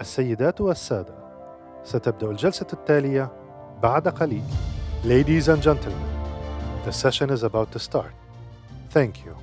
السيدات والسادة، ستبدأ الجلسة التالية بعد قليل. Ladies and gentlemen, the session is about to start. Thank you.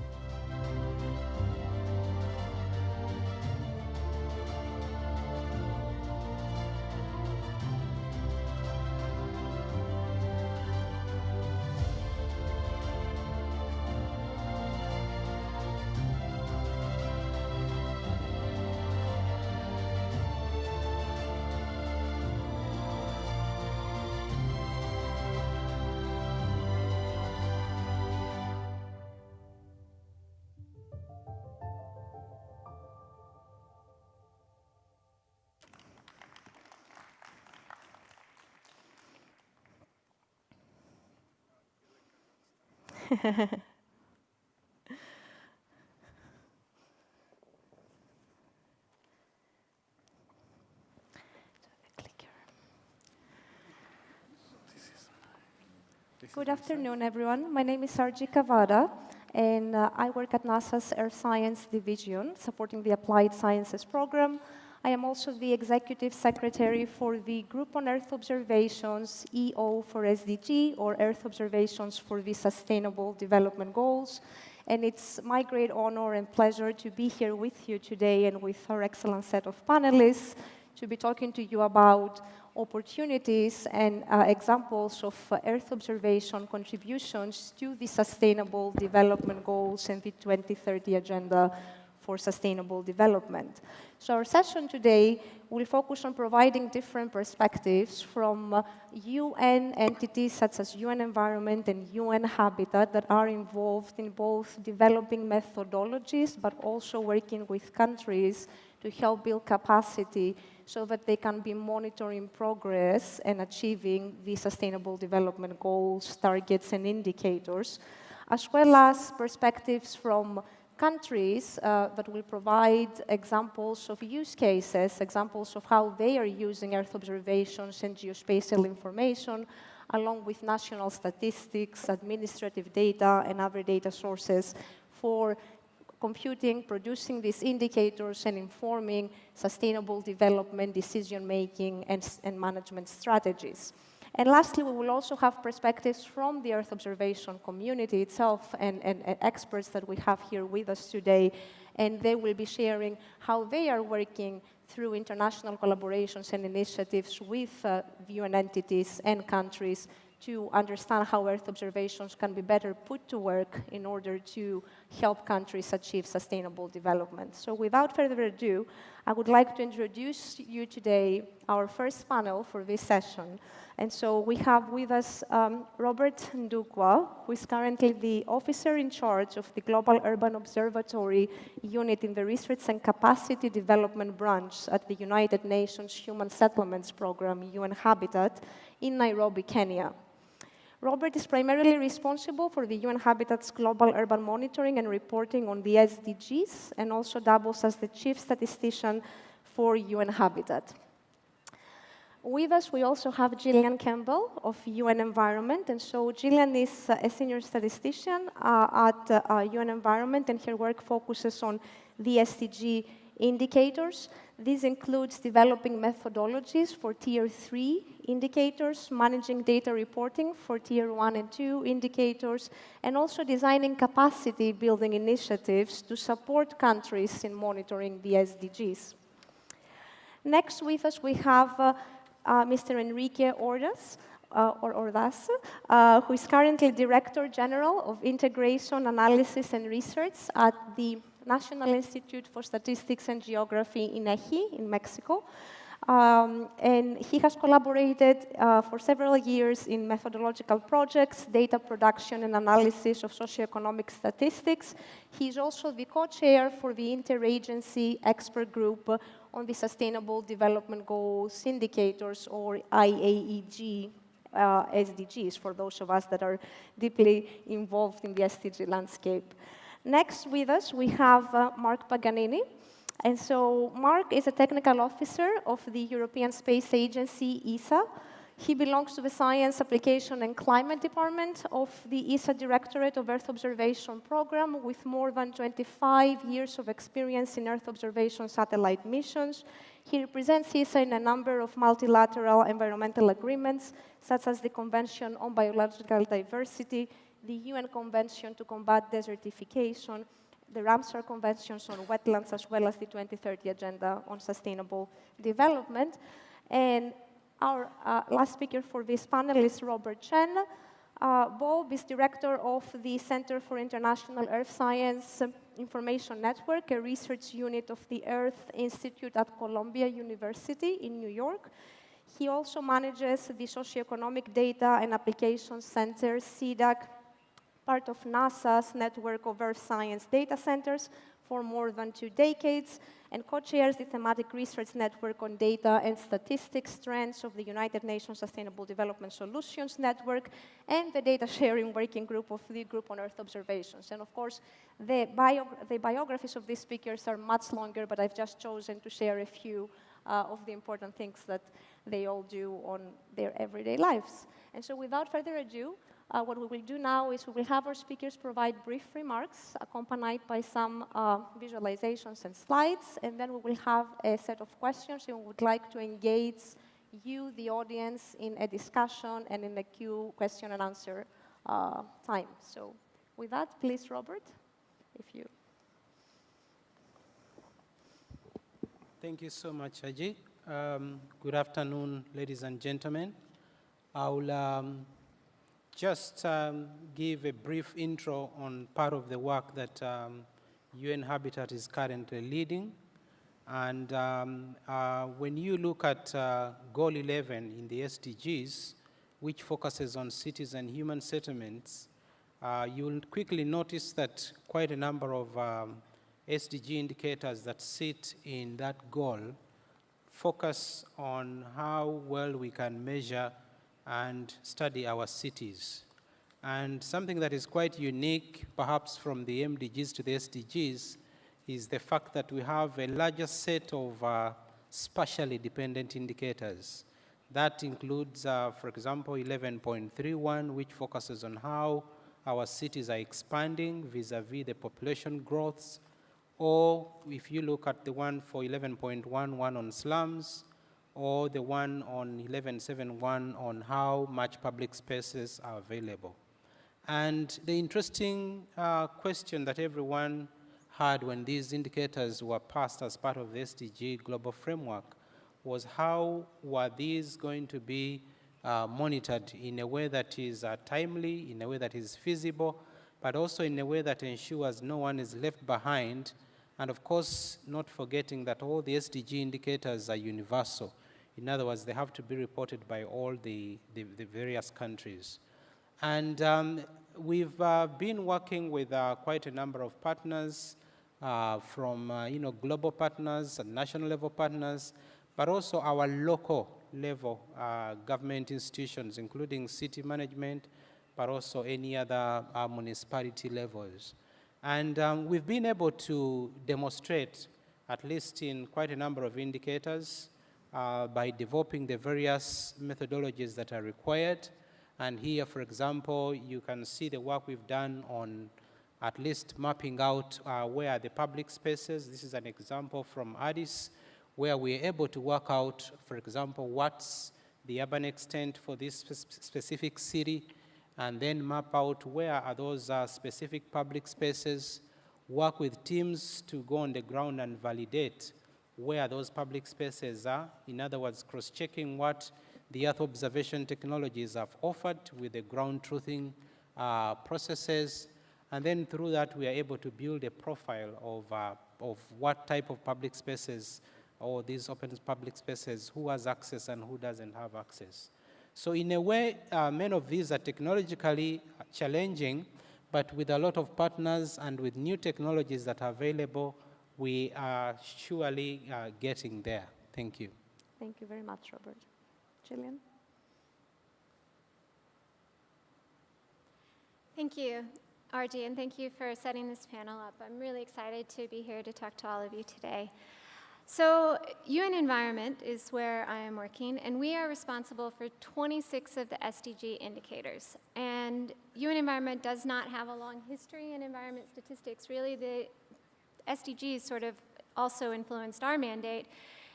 Good afternoon, everyone. My name is Sarji Kavada, and I work at NASA's Earth Science Division, supporting the Applied Sciences program. I am also the Executive Secretary for the Group on Earth Observations, EO for SDG, or Earth Observations for the Sustainable Development Goals. And it's my great honor and pleasure to be here with you today and with our excellent set of panelists to be talking to you about opportunities and examples of Earth observation contributions to the Sustainable Development Goals and the 2030 Agenda for Sustainable Development. So our session today will focus on providing different perspectives from UN entities such as UN Environment and UN Habitat that are involved in both developing methodologies but also working with countries to help build capacity so that they can be monitoring progress and achieving the Sustainable Development Goals, targets, and indicators, as well as perspectives from countries that will provide examples of use cases, examples of how they are using Earth observations and geospatial information, along with national statistics, administrative data, and other data sources for computing, producing these indicators, and informing sustainable development, decision-making, and management strategies. And lastly, we will also have perspectives from the Earth observation community itself and experts that we have here with us today, and they will be sharing how they are working through international collaborations and initiatives with UN entities and countries to understand how Earth observations can be better put to work in order to help countries achieve sustainable development. So without further ado, I would like to introduce you today our first panel for this session. And so we have with us Robert Ndukwa, who is currently the officer in charge of the Global Urban Observatory Unit in the Research and Capacity Development Branch at the United Nations Human Settlements Program, UN Habitat, in Nairobi, Kenya. Robert is primarily responsible for the UN Habitat's global urban monitoring and reporting on the SDGs, and also doubles as the chief statistician for UN Habitat. With us, we also have Gillian Campbell of UN Environment, and so Gillian is a senior statistician at UN Environment, and her work focuses on the SDG indicators. This includes developing methodologies for Tier 3 indicators, managing data reporting for Tier 1 and 2 indicators, and also designing capacity building initiatives to support countries in monitoring the SDGs. Next with us, we have Mr. Enrique Ordaz, who is currently Director General of Integration, Analysis, and Research at the National Institute for Statistics and Geography, INEGI, in Mexico. And he has collaborated for several years in methodological projects, data production and analysis of socioeconomic statistics. He is also the co-chair for the Interagency Expert Group on the Sustainable Development Goals Indicators, or IAEG SDGs, for those of us that are deeply involved in the SDG landscape. Next with us, we have Mark Paganini. And so Mark is a technical officer of the European Space Agency, ESA. He belongs to the Science, Application and Climate Department of the ESA Directorate of Earth Observation Program with more than 25 years of experience in Earth observation satellite missions. He represents ESA in a number of multilateral environmental agreements, such as the Convention on Biological Diversity, the UN Convention to Combat Desertification, the Ramsar Conventions on Wetlands, as well as the 2030 Agenda on Sustainable Development. And our last speaker for this panel is Robert Chen. Bob is director of the Center for International Earth Science Information Network, a research unit of the Earth Institute at Columbia University in New York. He also manages the Socioeconomic Data and Applications Center, CDAC, part of NASA's network of Earth Science data centers for more than 2 decades, and co-chairs the thematic research network on data and statistics trends of the United Nations Sustainable Development Solutions Network and the data sharing working group of the Group on Earth Observations. And of course, the biographies of these speakers are much longer, but I've just chosen to share a few of the important things that they all do on their everyday lives. And so without further ado, what we will do now is we will have our speakers provide brief remarks accompanied by some visualizations and slides, and then we will have a set of questions, and we would like to engage you, the audience, in a discussion and in a question and answer time. So with that, please, Robert, if you... Thank you so much, Aji. Good afternoon, ladies and gentlemen. I'll just give a brief intro on part of the work that UN Habitat is currently leading. And when you look at Goal 11 in the SDGs, which focuses on cities and human settlements, you'll quickly notice that quite a number of SDG indicators that sit in that goal focus on how well we can measure and study our cities. And something that is quite unique, perhaps from the MDGs to the SDGs, is the fact that we have a larger set of spatially dependent indicators. That includes, for example, 11.31, which focuses on how our cities are expanding vis-a-vis the population growths. Or if you look at the one for 11.11 on slums, or the one on 11.71 on how much public spaces are available. And the interesting question that everyone had when these indicators were passed as part of the SDG global framework was how were these going to be monitored in a way that is timely, in a way that is feasible, but also in a way that ensures no one is left behind, and of course, not forgetting that all the SDG indicators are universal. In other words, they have to be reported by all the various countries. And we've been working with quite a number of partners, from global partners and national level partners, but also our local level government institutions, including city management, but also any other municipality levels. And we've been able to demonstrate, at least in quite a number of indicators, by developing the various methodologies that are required. And here, for example, you can see the work we've done on at least mapping out where are the public spaces. This is an example from Addis, where we're able to work out, for example, what's the urban extent for this specific city, and then map out where are those specific public spaces, work with teams to go on the ground and validate where those public spaces are. In other words, cross-checking what the Earth observation technologies have offered with the ground truthing processes. And then through that, we are able to build a profile of what type of public spaces, or these open public spaces, who has access and who doesn't have access. So in a way, many of these are technologically challenging, but with a lot of partners and with new technologies that are available, we are surely getting there. Thank you. Thank you very much, Robert. Gillian? Thank you, RG, and thank you for setting this panel up. I'm really excited to be here to talk to all of you today. So UN Environment is where I am working, and we are responsible for 26 of the SDG indicators. And UN Environment does not have a long history in environment statistics. Really, the SDGs sort of also influenced our mandate,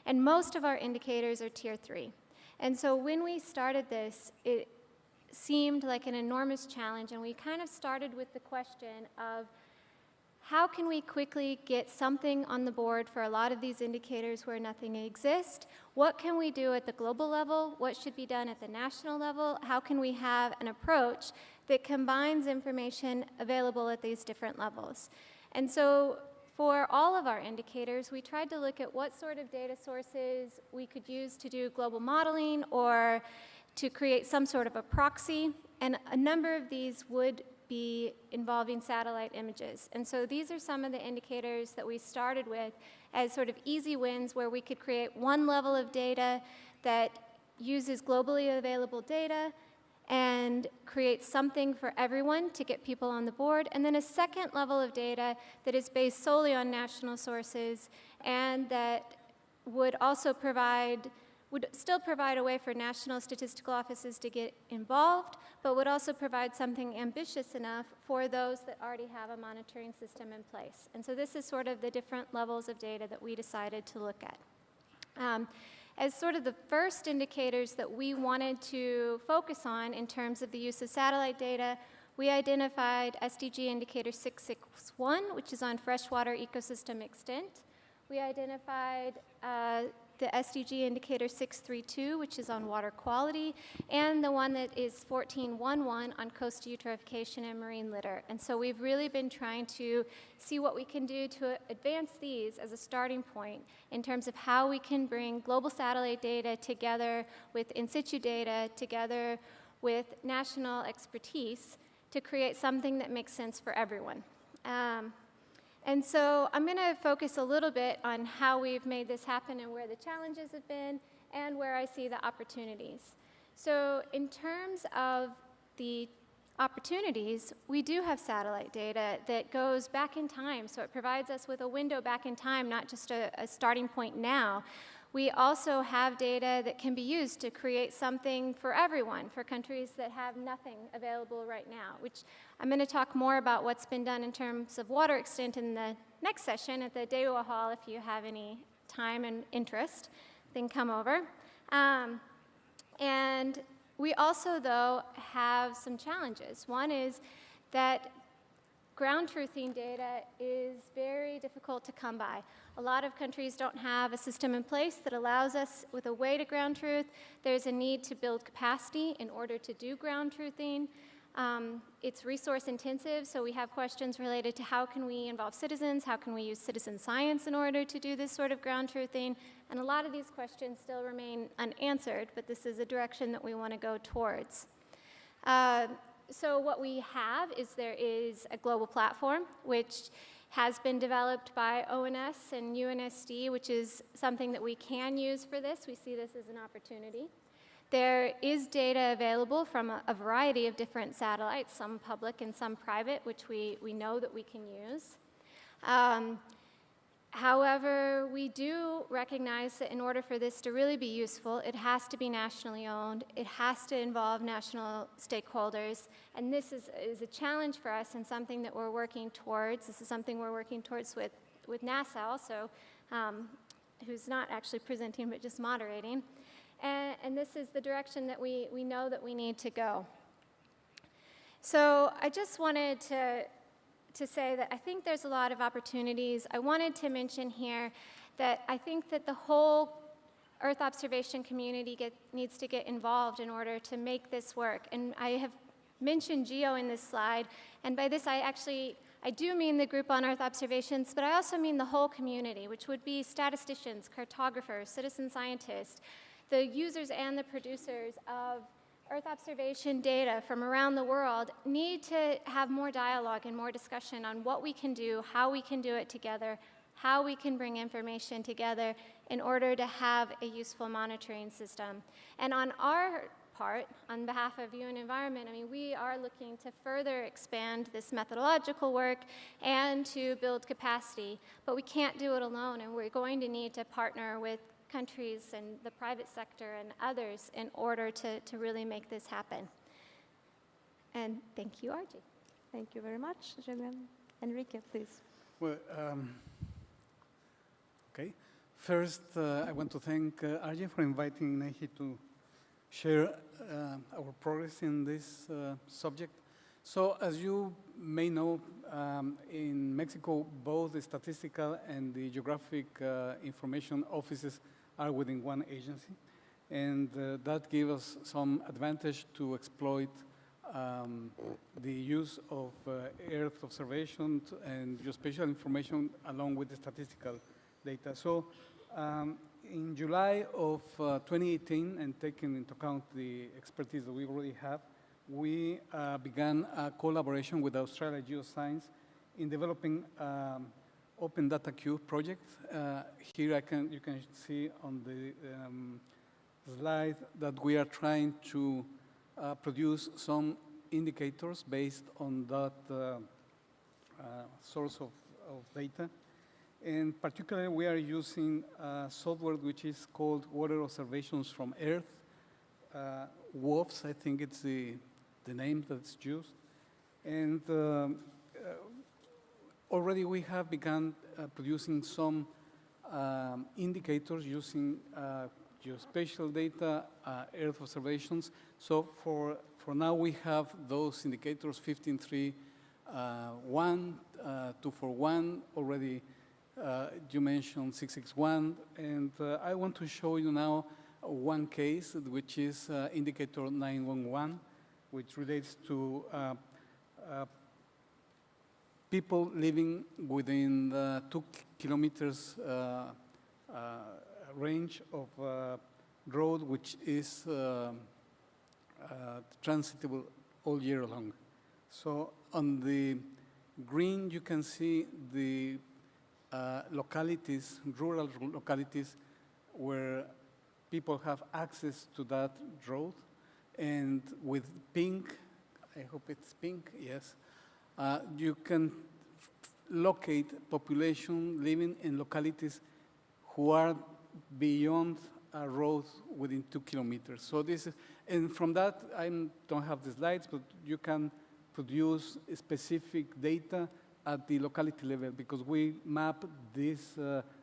and most of our indicators are Tier 3. And so when we started this, it seemed like an enormous challenge, and we kind of started with the question of how can we quickly get something on the board for a lot of these indicators where nothing exists? What can we do at the global level? What should be done at the national level? How can we have an approach that combines information available at these different levels? And so for all of our indicators, we tried to look at what sort of data sources we could use to do global modeling or to create some sort of a proxy, and a number of these would be involving satellite images. And so these are some of the indicators that we started with as sort of easy wins where we could create one level of data that uses globally available data and create something for everyone to get people on the board, and then a second level of data that is based solely on national sources and that would also still provide a way for national statistical offices to get involved, but would also provide something ambitious enough for those that already have a monitoring system in place. And so this is sort of the different levels of data that we decided to look at. As sort of the first indicators that we wanted to focus on in terms of the use of satellite data, we identified SDG indicator 661, which is on freshwater ecosystem extent. We identified the SDG indicator 632, which is on water quality, and the one that is 1411 on coastal eutrophication and marine litter. And so we've really been trying to see what we can do to advance these as a starting point in terms of how we can bring global satellite data together with in situ data, together with national expertise to create something that makes sense for everyone. And so I'm going to focus a little bit on how we've made this happen and where the challenges have been and where I see the opportunities. So in terms of the opportunities, we do have satellite data that goes back in time. So it provides us with a window back in time, not just a starting point now. We also have data that can be used to create something for everyone, for countries that have nothing available right now, which I'm going to talk more about what's been done in terms of water extent in the next session at the Dewa Hall. If you have any time and interest, then come over. And we also, though, have some challenges. One is that ground truthing data is very difficult to come by. A lot of countries don't have a system in place that allows us with a way to ground truth. There's a need to build capacity in order to do ground truthing. It's resource intensive, so we have questions related to how can we involve citizens, how can we use citizen science in order to do this sort of ground truthing, and a lot of these questions still remain unanswered, but this is a direction that we want to go towards. So what we have is there is a global platform which has been developed by ONS and UNSD, which is something that we can use for this. We see this as an opportunity. There is data available from a variety of different satellites, some public and some private, which we know that we can use. However, we do recognize that in order for this to really be useful, it has to be nationally owned, it has to involve national stakeholders, and this is a challenge for us and something that we're working towards. This is something we're working towards with NASA also, who's not actually presenting but just moderating. And this is the direction that we know that we need to go. So I just wanted to say that I think there's a lot of opportunities. I wanted to mention here that I think that the whole Earth observation community needs to get involved in order to make this work. And I have mentioned GEO in this slide, and by this I do mean the group on Earth observations, but I also mean the whole community, which would be statisticians, cartographers, citizen scientists, the users and the producers of Earth observation data from around the world need to have more dialogue and more discussion on what we can do, how we can do it together, how we can bring information together in order to have a useful monitoring system. And on our part. On behalf of UN Environment, I mean, we are looking to further expand this methodological work and to build capacity, but we can't do it alone, and we're going to need to partner with countries and the private sector and others in order to really make this happen. And thank you, RJ. Thank you very much, Julian. Enrique, please. Well, okay. First, I want to thank RJ for inviting Neji to share our progress in this subject. So, as you may know, in Mexico, both the statistical and the geographic information offices are within one agency, and that gives us some advantage to exploit the use of Earth observation and geospatial information along with the statistical data. So in July of 2018, and taking into account the expertise that we already have, we began a collaboration with Australia Geoscience in developing Open Data Cube project. Here you can see on the slide that we are trying to produce some indicators based on that source of data. And particularly, we are using software which is called Water Observations from Earth. WOFS, I think it's the name that's used. And already we have begun producing some indicators using geospatial data, Earth observations. So for now, we have those indicators, 15.3, 241, already you mentioned 661. And I want to show you now one case, which is indicator 911, which relates to people living within the 2 kilometers range of road, which is transitable all year long. So on the green, you can see the localities, rural localities, where people have access to that road. And with pink, I hope it's pink, yes, you can locate population living in localities who are beyond a road within 2 kilometers. So this is, and from that, I don't have the slides, but you can produce specific data at the locality level because we map this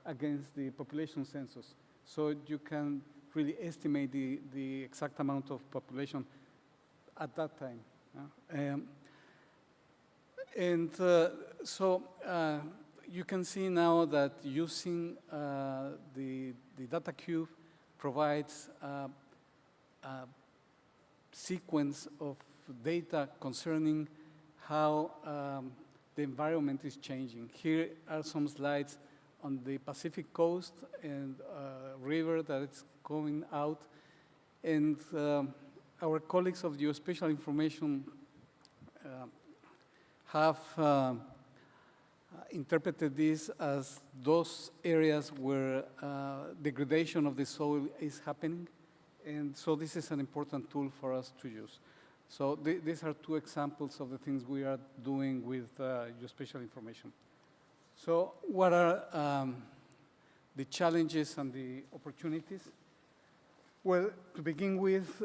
against the population census. So you can really estimate the exact amount of population at that time. So you can see now that using the data cube provides a sequence of data concerning how the environment is changing. Here are some slides on the Pacific coast and river that it's going out. And our colleagues of geospatial information have interpreted this as those areas where degradation of the soil is happening. And so this is an important tool for us to use. So these are two examples of the things we are doing with geospatial information. So what are the challenges and the opportunities? Well, to begin with,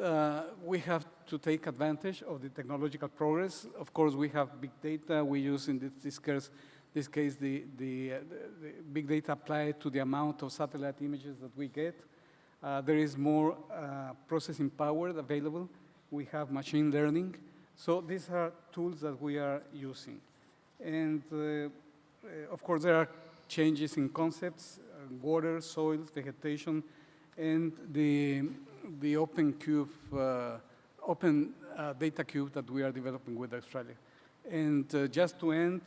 we have to take advantage of the technological progress. Of course, we have big data. We use in this case the big data applied to the amount of satellite images that we get. There is more processing power available. We have machine learning. So these are tools that we are using. And of course, there are changes in concepts, water, soils, vegetation, and the open data cube that we are developing with Australia. And just to end,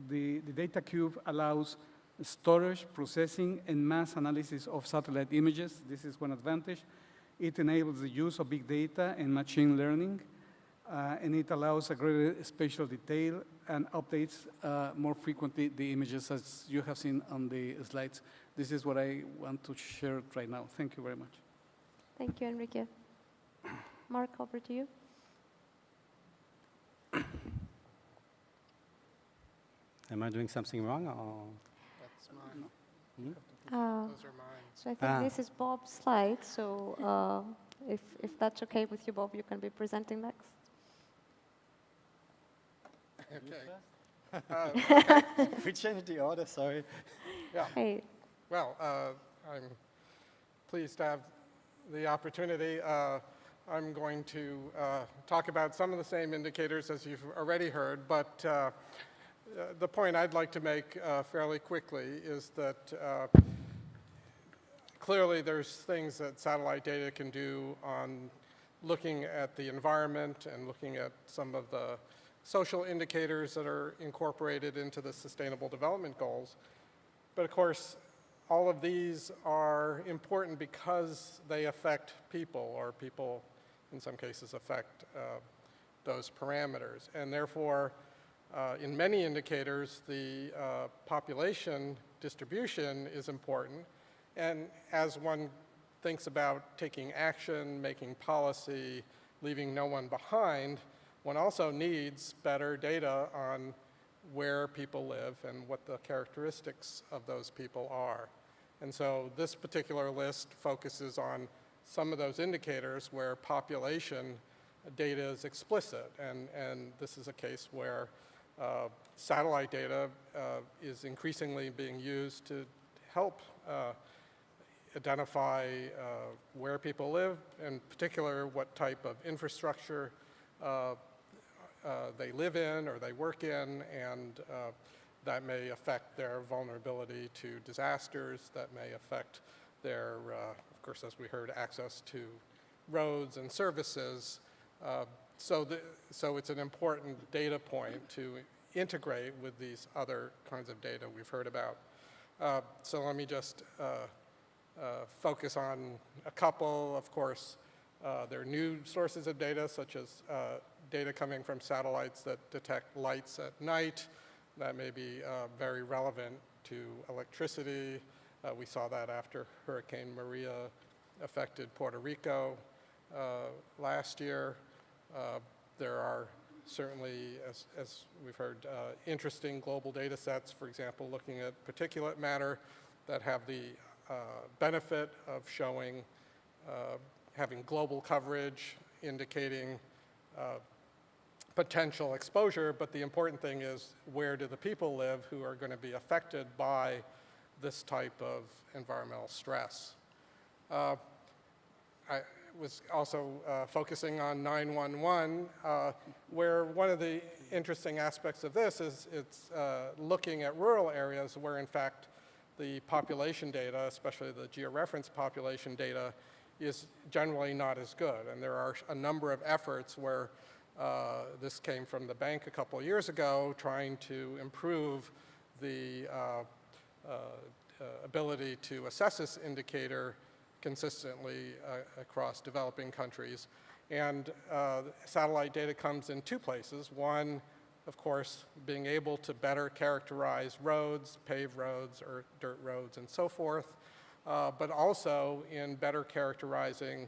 the data cube allows storage, processing, and mass analysis of satellite images. This is one advantage. It enables the use of big data and machine learning, and it allows a greater spatial detail and updates more frequently the images, as you have seen on the slides. This is what I want to share right now. Thank you very much. Thank you, Enrique. Mark, over to you. Am I doing something wrong? Or? That's mine. Uh, Those are mine. so I think this is Bob's slide, so if that's okay with you, Bob, you can be presenting next. Okay. Okay. We changed the order, sorry. Yeah. Hey, Well, I'm pleased to have the opportunity. I'm going to talk about some of the same indicators as you've already heard, but the point I'd like to make fairly quickly is that clearly there's things that satellite data can do on looking at the environment and looking at some of the social indicators that are incorporated into the Sustainable Development Goals. But of course, all of these are important because they affect people, or people in some cases affect those parameters. And therefore, in many indicators, the population distribution is important. And as one thinks about taking action, making policy, leaving no one behind, one also needs better data on where people live and what the characteristics of those people are. And so this particular list focuses on some of those indicators where population data is explicit. And this is a case where satellite data is increasingly being used to help identify where people live, in particular what type of infrastructure they live in or they work in, and that may affect their vulnerability to disasters, that may affect their, of course, as we heard, access to roads and services. So it's an important data point to integrate with these other kinds of data we've heard about. So let me just focus on a couple. Of course, there are new sources of data, such as data coming from satellites that detect lights at night. That may be very relevant to electricity. We saw that after Hurricane Maria affected Puerto Rico last year. There are certainly, as we've heard, interesting global data sets, for example, looking at particulate matter that have the benefit of showing, having global coverage, indicating potential exposure, but the important thing is where do the people live who are going to be affected by this type of environmental stress. I was also focusing on 911, where one of the interesting aspects of this is it's looking at rural areas where in fact the population data, especially the georeference population data, is generally not as good. And there are a number of efforts where this came from the bank a couple of years ago, trying to improve the ability to assess this indicator consistently across developing countries. And satellite data comes in two places. One, of course, being able to better characterize roads, paved roads or dirt roads and so forth, but also in better characterizing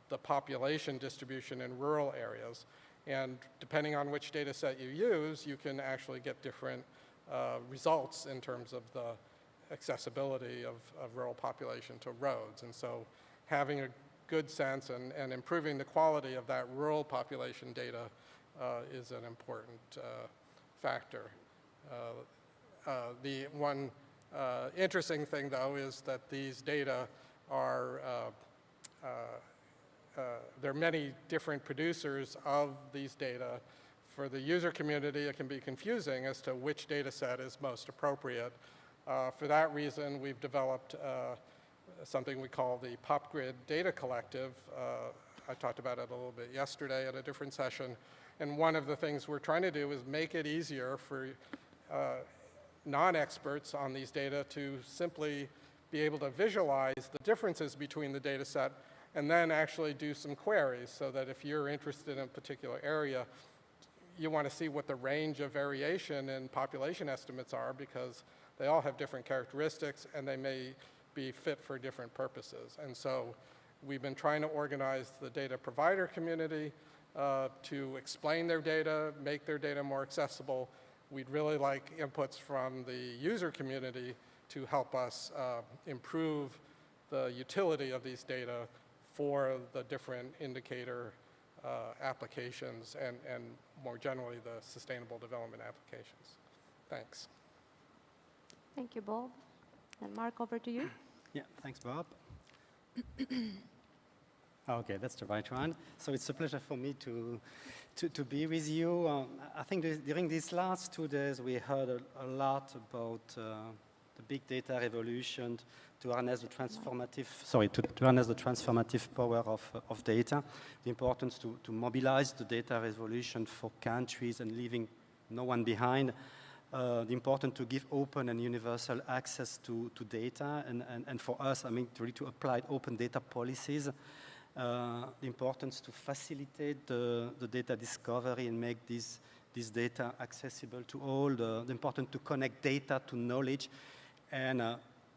the population distribution in rural areas. And depending on which data set you use, you can actually get different results in terms of the accessibility of rural population to roads. And so having a good sense and improving the quality of that rural population data is an important factor. The one interesting thing, though, is that these data are, there are many different producers of these data. For the user community, it can be confusing as to which data set is most appropriate. For that reason, we've developed something we call the PopGrid Data Collective. I talked about it a little bit yesterday at a different session. And one of the things we're trying to do is make it easier for non-experts on these data to simply be able to visualize the differences between the data set and then actually do some queries, so that if you're interested in a particular area, you want to see what the range of variation in population estimates are, because they all have different characteristics and they may be fit for different purposes. And so We've been trying to organize the data provider community to explain their data, make their data more accessible. We'd really like inputs from the user community to help us improve the utility of these data for the different indicator applications and more generally the sustainable development applications. Thanks. Thank you, Bob. And Mark, over to you. Yeah, thanks, Bob. Okay, that's the right one. So it's a pleasure for me to be with you. I think during these last 2 days, we heard a lot about the big data revolution to harness the transformative, to harness the transformative power of data, the importance to mobilize the data revolution for countries and leaving no one behind, the importance to give open and universal access to data, and for us, I mean, really to apply open data policies, the importance to facilitate the data discovery and make this data accessible to all, the importance to connect data to knowledge, and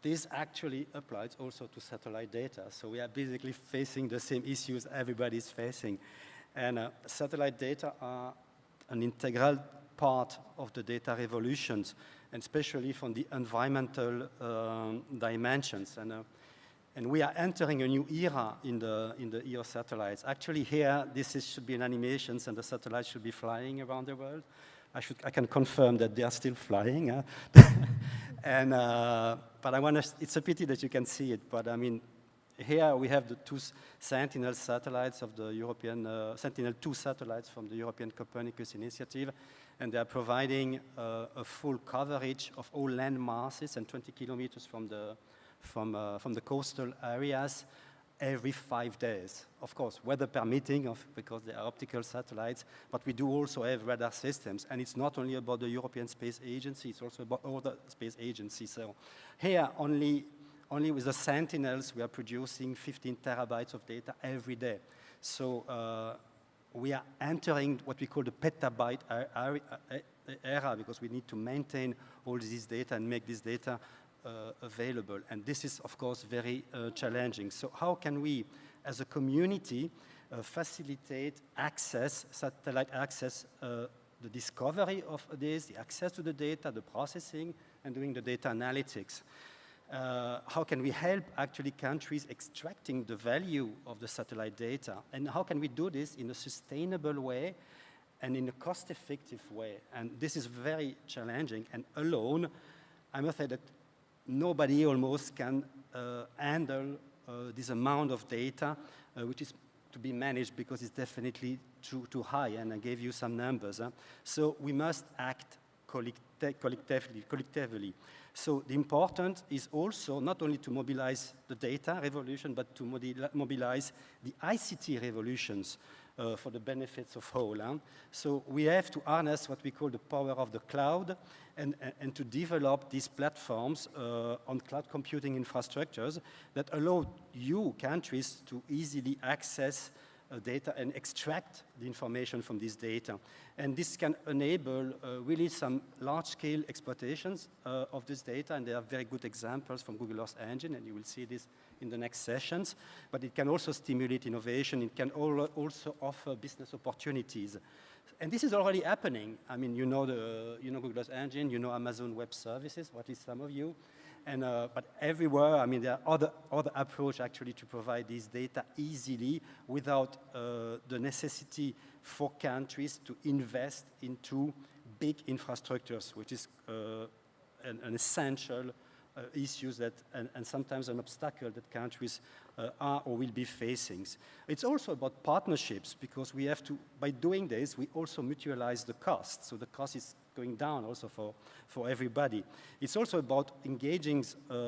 this actually applies also to satellite data. So we are basically facing the same issues everybody is facing. And satellite data are an integral part of the data revolutions, and especially from the environmental dimensions. And we are entering a new era in the EO satellites. Actually here, should be an animation, and the satellites should be flying around the world. I can confirm that they are still flying. And, but it's a pity that you can see it, but I mean, here we have the 2 Sentinel satellites of the European, Sentinel-2 satellites from the European Copernicus Initiative, and they are providing a full coverage of all land masses and 20 kilometers from the coastal areas every 5 days. Of course, weather permitting, because they are optical satellites, but we do also have radar systems, and it's not only about the European Space Agency, it's also about other space agencies. So here, only with the Sentinels, we are producing 15 terabytes of data every day. So we are entering what we call the petabyte era, because we need to maintain all this data and make this data available. And this is, of course, very challenging. So how can we, as a community, facilitate access, satellite access, the discovery of this, the access to the data, the processing, and doing the data analytics? How can we help actually countries extracting the value of the satellite data? And how can we do this in a sustainable way and in a cost-effective way? And this is very challenging. And alone, I must say that nobody almost can handle this amount of data, which is to be managed, because it's definitely too high, and I gave you some numbers. So we must act collectively. So the important is also not only to mobilize the data revolution, but to mobilize the ICT revolutions for the benefits of all. So we have to harness what we call the power of the cloud, and to develop these platforms on cloud computing infrastructures that allow countries to easily access data and extract the information from this data. And this can enable really some large-scale exploitations of this data, and there are very good examples from Google Earth Engine, and you will see this in the next sessions. But it can also stimulate innovation. It can also offer business opportunities. And this is already happening. I mean, you know Google Earth Engine, you know Amazon Web Services, or at least some of you. And, but everywhere, I mean, there are other approaches actually to provide this data easily without the necessity for countries to invest into big infrastructures, which is an essential issue and sometimes an obstacle that countries are or will be facing. It's also about partnerships, because we have to, by doing this, we also mutualize the cost. So the cost is going down also for everybody. It's also about engaging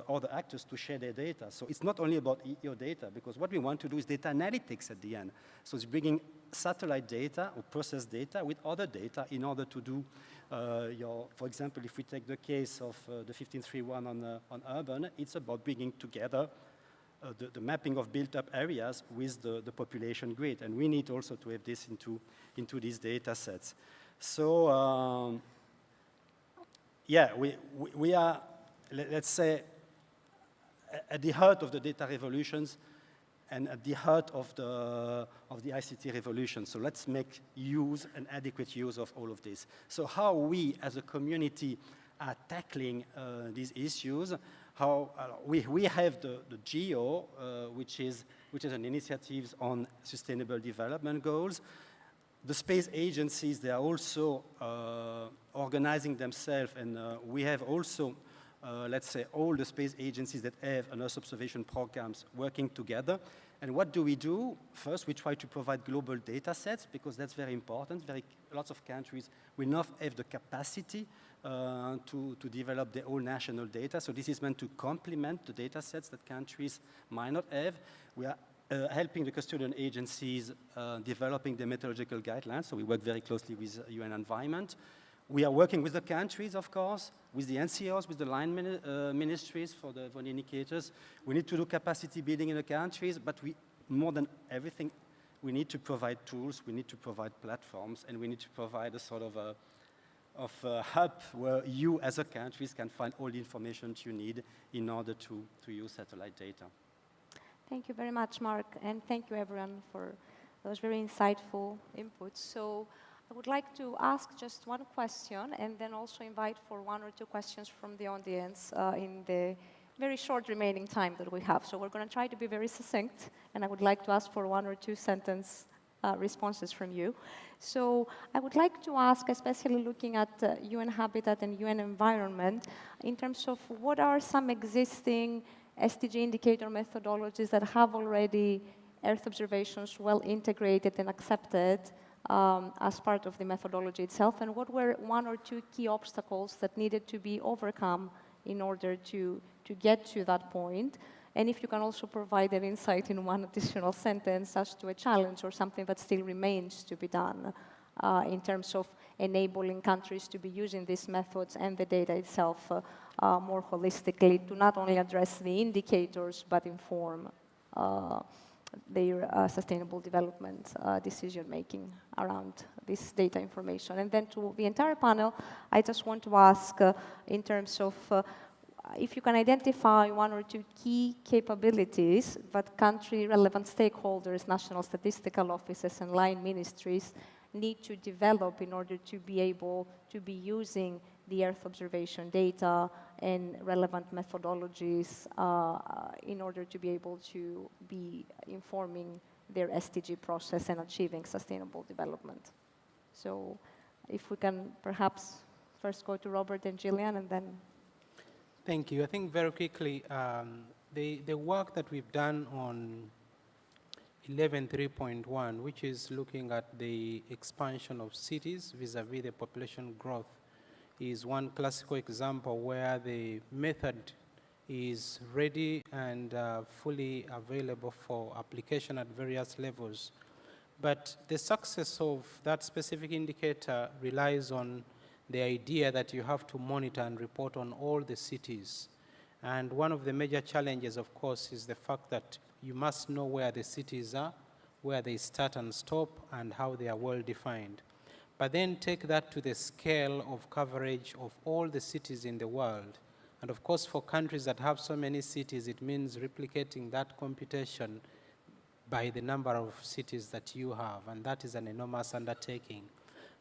other actors to share their data. So it's not only about your data, because what we want to do is data analytics at the end. So it's bringing satellite data or processed data with other data in order to do for example, if we take the case of the 1531 on urban, it's about bringing together the mapping of built-up areas with the population grid. And we need also to have this into these data sets. So, yeah, we are, let's say, at the heart of the data revolutions, and at the heart of the ICT revolution. So let's make use and adequate use of all of this. So how we as a community are tackling these issues, how we have the GEO, which is an initiative on sustainable development goals. The space agencies, they are also organizing themselves, and we have also, let's say, all the space agencies that have Earth observation programs working together. And what do? First, we try to provide global data sets, because that's very important. Lots of countries will not have the capacity to develop their own national data. So this is meant to complement the data sets that countries might not have. We are helping the custodian agencies developing the methodological guidelines. So we work very closely with UN Environment. We are working with the countries, of course, with the NCOs, with the line ministries for the indicators. We need to do capacity building in the countries, but more than everything, we need to provide tools, we need to provide platforms, and we need to provide a sort of a hub where you as a countries can find all the information you need in order to use satellite data. Thank you very much, Mark, and thank you everyone for those very insightful inputs. So I would like to ask just one question and then also invite for one or two questions from the audience in the very short remaining time that we have. So we're going to try to be very succinct, and I would like to ask for one or two sentence responses from you. So I would like to ask, especially looking at UN Habitat and UN Environment, in terms of what are some existing SDG indicator methodologies that have already Earth observations well integrated and accepted as part of the methodology itself, and what were one or two key obstacles that needed to be overcome in order to get to that point? And if you can also provide an insight in one additional sentence as to a challenge or something that still remains to be done in terms of enabling countries to be using these methods and the data itself more holistically to not only address the indicators but inform their sustainable development decision-making around this data information. And then to the entire panel, I just want to ask in terms of if you can identify one or two key capabilities that country-relevant stakeholders, national statistical offices, and line ministries need to develop in order to be able to be using the Earth observation data and relevant methodologies in order to be able to be informing their SDG process and achieving sustainable development. So if we can perhaps first go to Robert and Gillian and then... Thank you. I think very quickly, the work that we've done on 11.3.1, which is looking at the expansion of cities vis-a-vis the population growth, is one classical example where the method is ready and fully available for application at various levels. But the success of that specific indicator relies on the idea that you have to monitor and report on all the cities. And one of the major challenges, of course, is the fact that you must know where the cities are, where they start and stop, and how they are well defined. But then take that to the scale of coverage of all the cities in the world. And of course, for countries that have so many cities, it means replicating that computation by the number of cities that you have, and that is an enormous undertaking.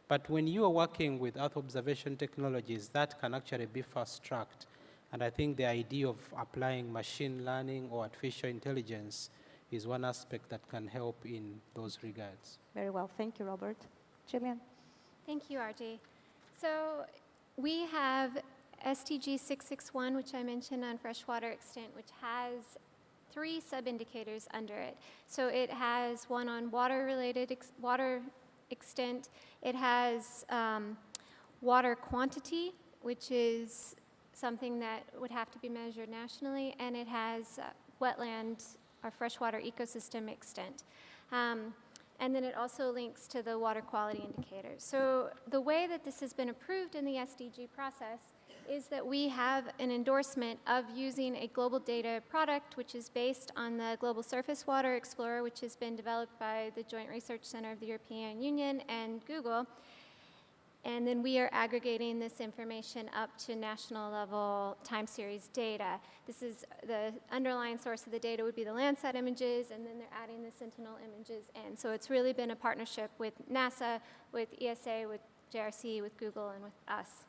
But when you are working with Earth observation technologies, that can actually be fast-tracked. And I think the idea of applying machine learning or artificial intelligence is one aspect that can help in those regards. Very well. Thank you, Robert. Gillian? Thank you, RJ. So we have SDG 661, which I mentioned on freshwater extent, which has 3 sub-indicators under it. So it has one on water-related water extent. It has water quantity, which is something that would have to be measured nationally, and it has wetland or freshwater ecosystem extent. And then it also links to the water quality indicators. So the way that this has been approved in the SDG process is that we have an endorsement of using a global data product, which is based on the Global Surface Water Explorer, which has been developed by the Joint Research Center of the European Union and Google. And then we are aggregating this information up to national level time series data. This is the underlying source of the data would be the Landsat images, and then they're adding the Sentinel images in. So it's really been a partnership with NASA, with ESA, with JRC, with Google, and with us.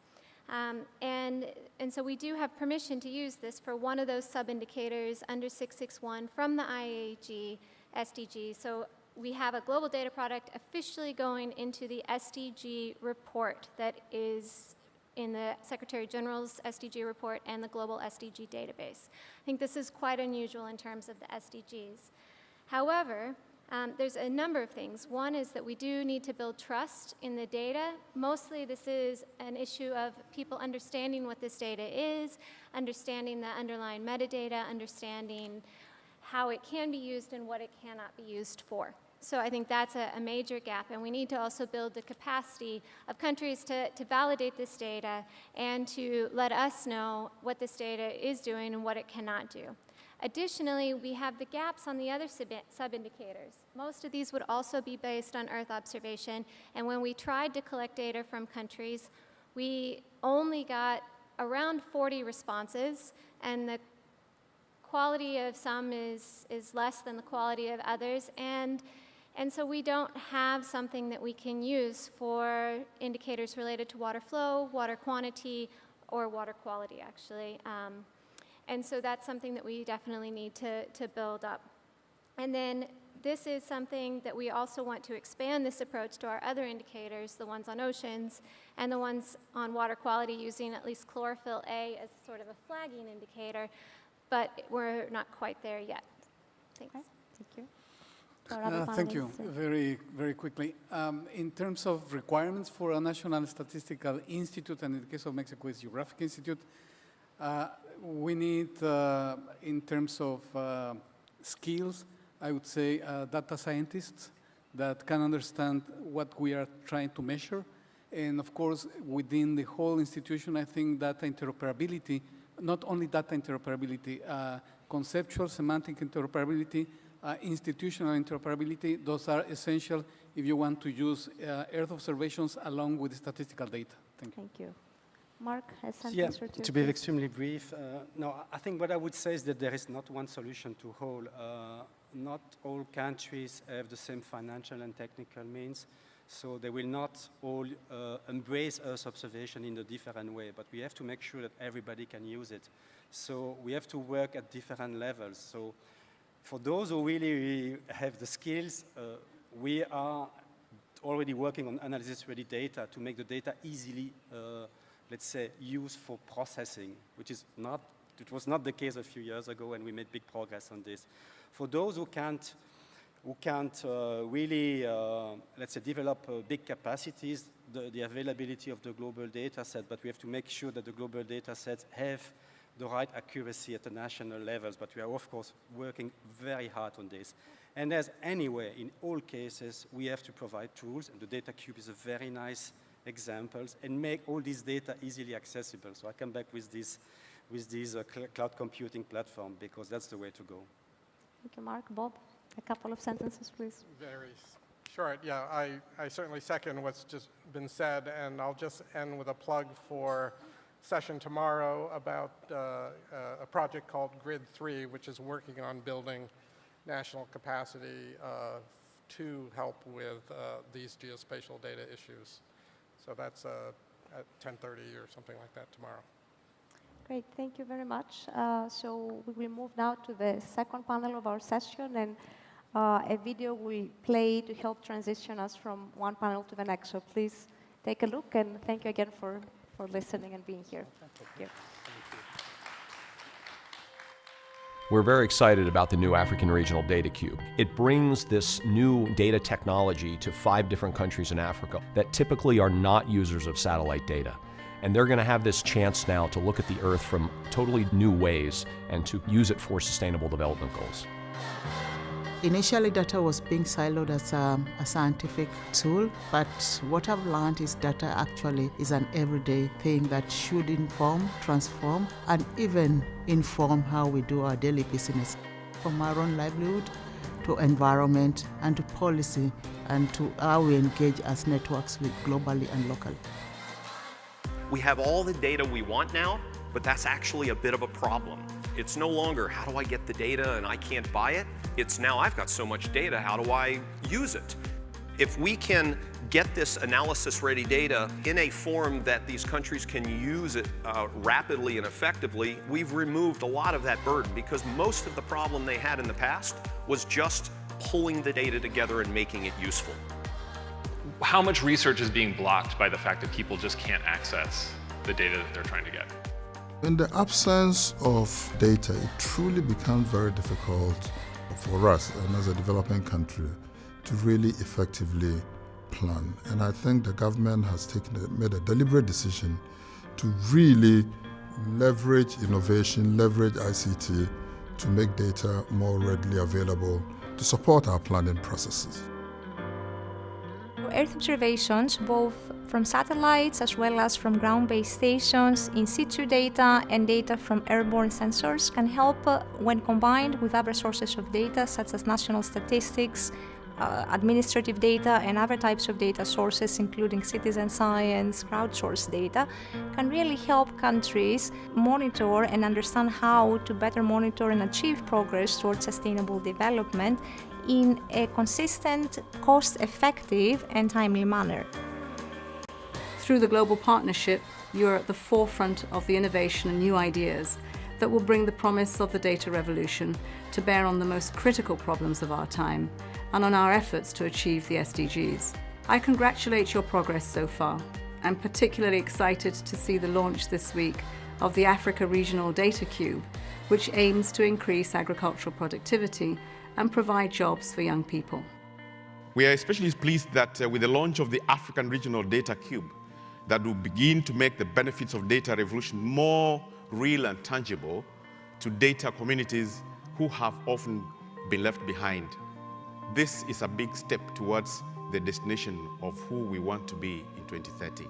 And so we do have permission to use this for one of those sub-indicators under 661 from the IAG SDG. So we have a global data product officially going into the SDG report that is in the Secretary General's SDG report and the global SDG database. I think this is quite unusual in terms of the SDGs. However, there's a number of things. One is that we do need to build trust in the data. Mostly this is an issue of people understanding what this data is, understanding the underlying metadata, understanding how it can be used and what it cannot be used for. So I think that's a major gap, and we need to also build the capacity of countries to validate this data and to let us know what this data is doing and what it cannot do. Additionally, we have the gaps on the other sub-indicators. Most of these would also be based on Earth observation, and when we tried to collect data from countries, we only got around 40 responses, and the quality of some is less than the quality of others, and so we don't have something that we can use for indicators related to water flow, water quantity, or water quality, actually. And so that's something that we definitely need to build up. And then this is something that we also want to expand this approach to our other indicators, the ones on oceans and the ones on water quality, using at least chlorophyll A as sort of a flagging indicator, but we're not quite there yet. Thanks. Okay, thank you. Thank you. Very, very quickly. In terms of requirements for a National Statistical Institute, and in the case of Mexico, it's Geographic Institute, we need, in terms of skills, I would say data scientists that can understand what we are trying to measure. And of course, within the whole institution, I think data interoperability, not only data interoperability, conceptual, semantic interoperability, institutional interoperability, those are essential if you want to use Earth observations along with statistical data. Thank you. Thank you. Mark, a sentence Yeah, or two. to be extremely brief, no, I think what I would say is that there is not one solution to all. Not all countries have the same financial and technical means, so they will not all embrace Earth observation in a different way, but we have to make sure that everybody can use it. So we have to work at different levels. So for those who really have the skills, we are already working on analysis-ready data to make the data easily let's say, used for processing, which is not, it was not the case a few years ago, and we made big progress on this. For those who can't really, let's say, develop big capacities, the availability of the global data set, but we have to make sure that the global data sets have the right accuracy at the national levels, but we are, of course, working very hard on this. And as anyway, in all cases, we have to provide tools, and the data cube is a very nice examples, and make all this data easily accessible. So I come back with this cloud computing platform, because that's the way to go. Thank you, Mark. Bob, a couple of sentences, please. Very short. Yeah, I certainly second what's just been said, and I'll just end with a plug for session tomorrow about a project called Grid 3, which is working on building national capacity to help with these geospatial data issues. So that's at 10:30 or something like that tomorrow. Great, thank you very much. So we will move now to the second panel of our session, and a video will play to help transition us from one panel to the next. So please take a look, and thank you again for listening and being here. Thank you. We're very excited about the new African Regional Data Cube. It brings this new data technology to 5 different countries in Africa that typically are not users of satellite data. And they're going to have this chance now to look at the Earth from totally new ways and to use it for sustainable development goals. Initially, data was being siloed as a scientific tool, but what I've learned is data actually is an everyday thing that should inform, transform, and even inform how we do our daily business, from our own livelihood to environment and to policy and to how we engage as networks with globally and locally. We have all the data we want now, but that's actually a bit of a problem. It's no longer, how do I get the data and I can't buy it? It's now, I've got so much data, how do I use it? If we can get this analysis-ready data in a form that these countries can use it rapidly and effectively, we've removed a lot of that burden, because most of the problem they had in the past was just pulling the data together and making it useful. How much research is being blocked by the fact that people just can't access the data that they're trying to get? In the absence of data, it truly becomes very difficult for us, and as a developing country, to really effectively plan. And I think the government has made a deliberate decision to really leverage innovation, leverage ICT to make data more readily available to support our planning processes. Earth observations, both from satellites as well as from ground-based stations, in situ data and data from airborne sensors can help when combined with other sources of data such as national statistics, administrative data and other types of data sources, including citizen science, crowdsourced data, can really help countries monitor and understand how to better monitor and achieve progress towards sustainable development in a consistent, cost-effective and timely manner. Through the global partnership, you're at the forefront of the innovation and new ideas that will bring the promise of the data revolution to bear on the most critical problems of our time and on our efforts to achieve the SDGs. I congratulate your progress so far. I'm particularly excited to see the launch this week of the Africa Regional Data Cube, which aims to increase agricultural productivity and provide jobs for young people. We are especially pleased that with the launch of the African Regional Data Cube, that will begin to make the benefits of data revolution more real and tangible to data communities who have often been left behind. This is a big step towards the destination of who we want to be in 2030.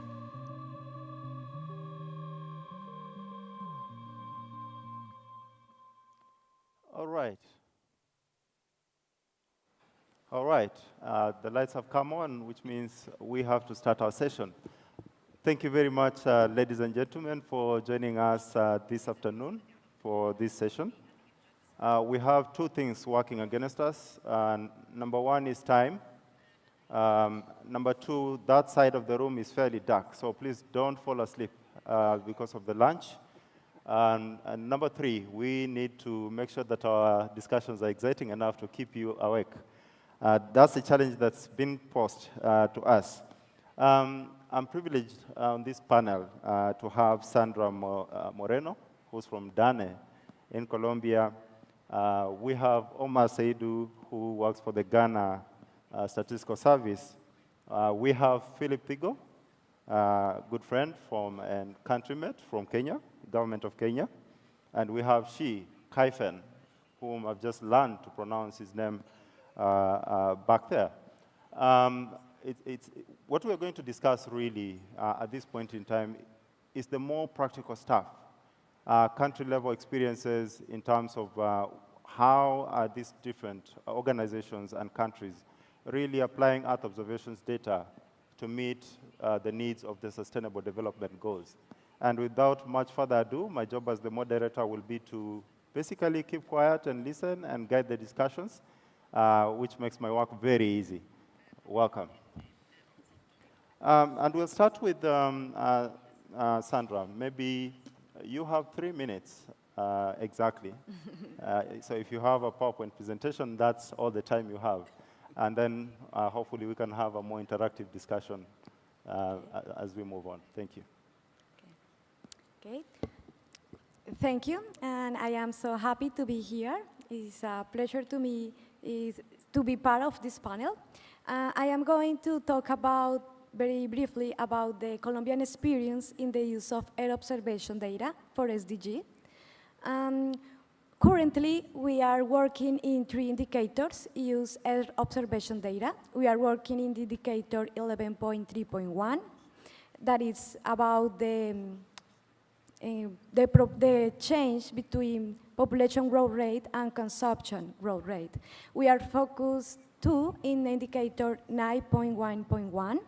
All right. All right. The lights have come on, which means we have to start our session. Thank you very much, ladies and gentlemen, for joining us this afternoon for this session. We have two things working against us. Number one is time. Number two, that side of the room is fairly dark, so please don't fall asleep because of the lunch. And number three, we need to make sure that our discussions are exciting enough to keep you awake. That's a challenge that's been posed to us. I'm privileged on this panel to have Sandra Moreno, who's from Dane in Colombia. We have Omar Saidu, who works for the Ghana Statistical Service. We have Philip Thigo, good friend and countrymate from Kenya, government of Kenya. And we have Shi Kaifen, whom I've just learned to pronounce his name back there. What we're going to discuss really at this point in time is the more practical stuff, country-level experiences in terms of how are these different organizations and countries really applying Earth observations data to meet the needs of the Sustainable Development Goals. And without much further ado, my job as the moderator will be to basically keep quiet and listen and guide the discussions, which makes my work very easy. Welcome. And we'll start with Sandra. Maybe you have 3 minutes exactly. So if you have a PowerPoint presentation, that's all the time you have. And then hopefully we can have a more interactive discussion as we move on. Thank you. Okay. Thank you. And I am so happy to be here. It's a pleasure to me to be part of this panel. I am going to talk very briefly about the Colombian experience in the use of air observation data for SDG. Currently, we are working in 3 indicators use air observation data. We are working in the indicator 11.3.1. That is about the change between population growth rate and consumption growth rate. We are focused too in indicator 9.1.1.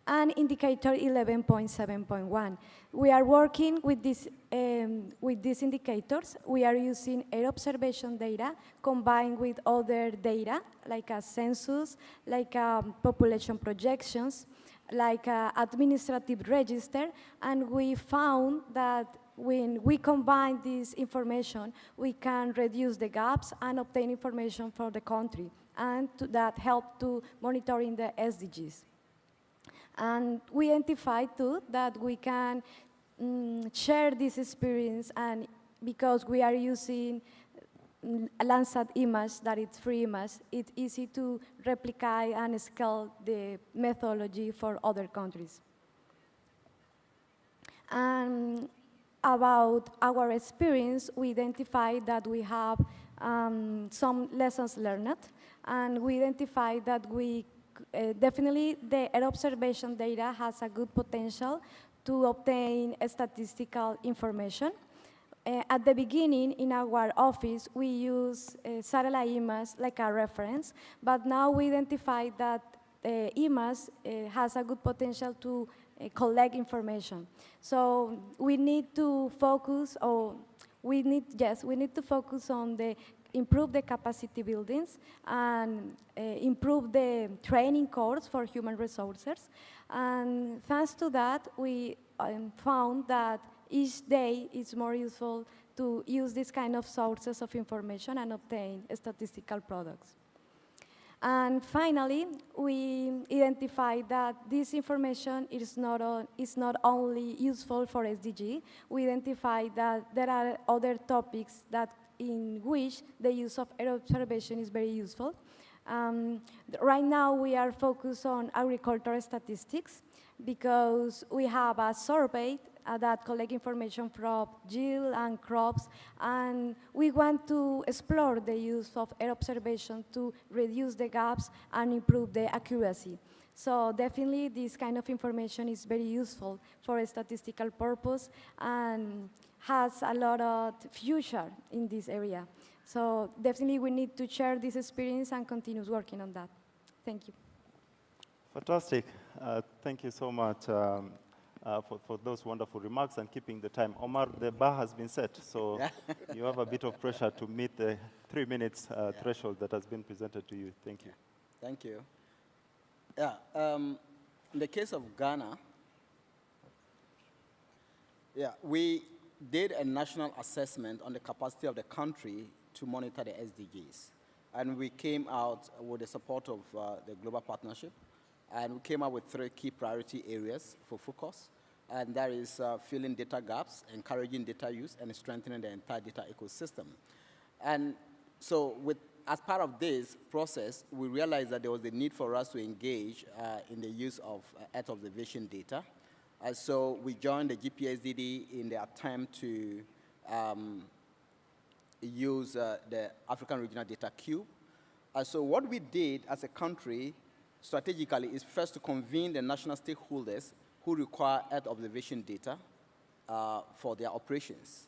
and indicator 11.7.1. We are working with these indicators. We are using air observation data combined with other data, like a census, like population projections, like administrative register, and we found that when we combine this information, we can reduce the gaps and obtain information for the country, and that help to monitoring the SDGs. And we identified too that we can share this experience, and because we are using Landsat image, that it's free image, it's easy to replicate and scale the methodology for other countries. And about our experience, we identified that we have some lessons learned, and we identified that we definitely the air observation data has a good potential to obtain statistical information. At the beginning, in our office, we use satellite image like a reference, but now we identify that image has a good potential to collect information. So we need to focus, we need to focus on improve the capacity buildings and improve the training course for human resources. And thanks to that, we found that each day it's more useful to use this kind of sources of information and obtain statistical products. And finally, we identified that this information is not only useful for SDG. We identified that there are other topics in which the use of air observation is very useful. Right now, we are focused on agricultural statistics because we have a survey that collect information from yield and crops, and we want to explore the use of air observation to reduce the gaps and improve the accuracy. So definitely this kind of information is very useful for a statistical purpose and has a lot of future in this area. So definitely we need to share this experience and continue working on that. Thank you. Fantastic. Thank you so much for those wonderful remarks and keeping the time. Omar, the bar has been set, so you have a bit of pressure to meet the 3 minutes threshold that has been presented to you. Thank you. Thank you. Yeah, in the case of Ghana, we did a national assessment on the capacity of the country to monitor the SDGs. And we came out with the support of the Global Partnership, and we came up with 3 key priority areas for focus, and that is filling data gaps, encouraging data use, and strengthening the entire data ecosystem. And so as part of this process, we realized that there was a need for us to engage in the use of Earth observation data. So we joined the GPSDD in the attempt to use the African Regional Data Cube. So what we did as a country strategically is first to convene the national stakeholders who require Earth observation data for their operations.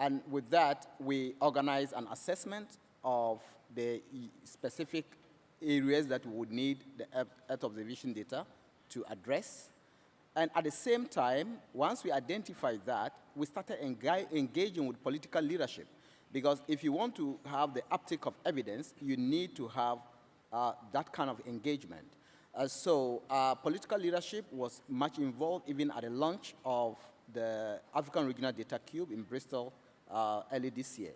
And with that, we organized an assessment of the specific areas that we would need the Earth observation data to address. And at the same time, once we identified that, we started engaging with political leadership. Because if you want to have the uptake of evidence, you need to have that kind of engagement. So political leadership was much involved even at the launch of the African Regional Data Cube in Bristol early this year.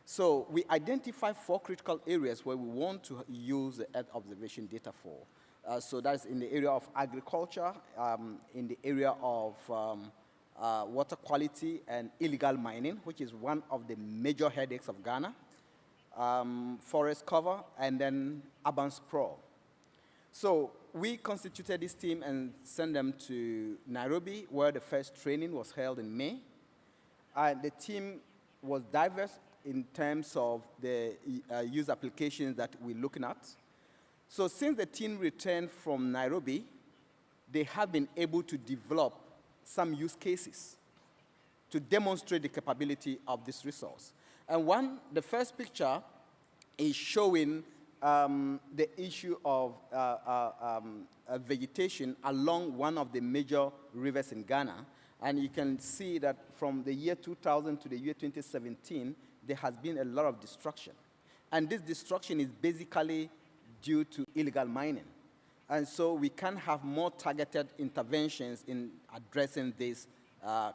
So we identified 4 critical areas where we want to use the Earth observation data for. So that's in the area of agriculture, in the area of water quality and illegal mining, which is one of the major headaches of Ghana, forest cover, and then urban sprawl. So we constituted this team and sent them to Nairobi, where the first training was held in May. The team was diverse in terms of the use applications that we're looking at. So since the team returned from Nairobi, they have been able to develop some use cases to demonstrate the capability of this resource. And the first picture is showing the issue of vegetation along one of the major rivers in Ghana. And you can see that from the year 2000 to the year 2017, there has been a lot of destruction. And this destruction is basically due to illegal mining. And so we can have more targeted interventions in addressing this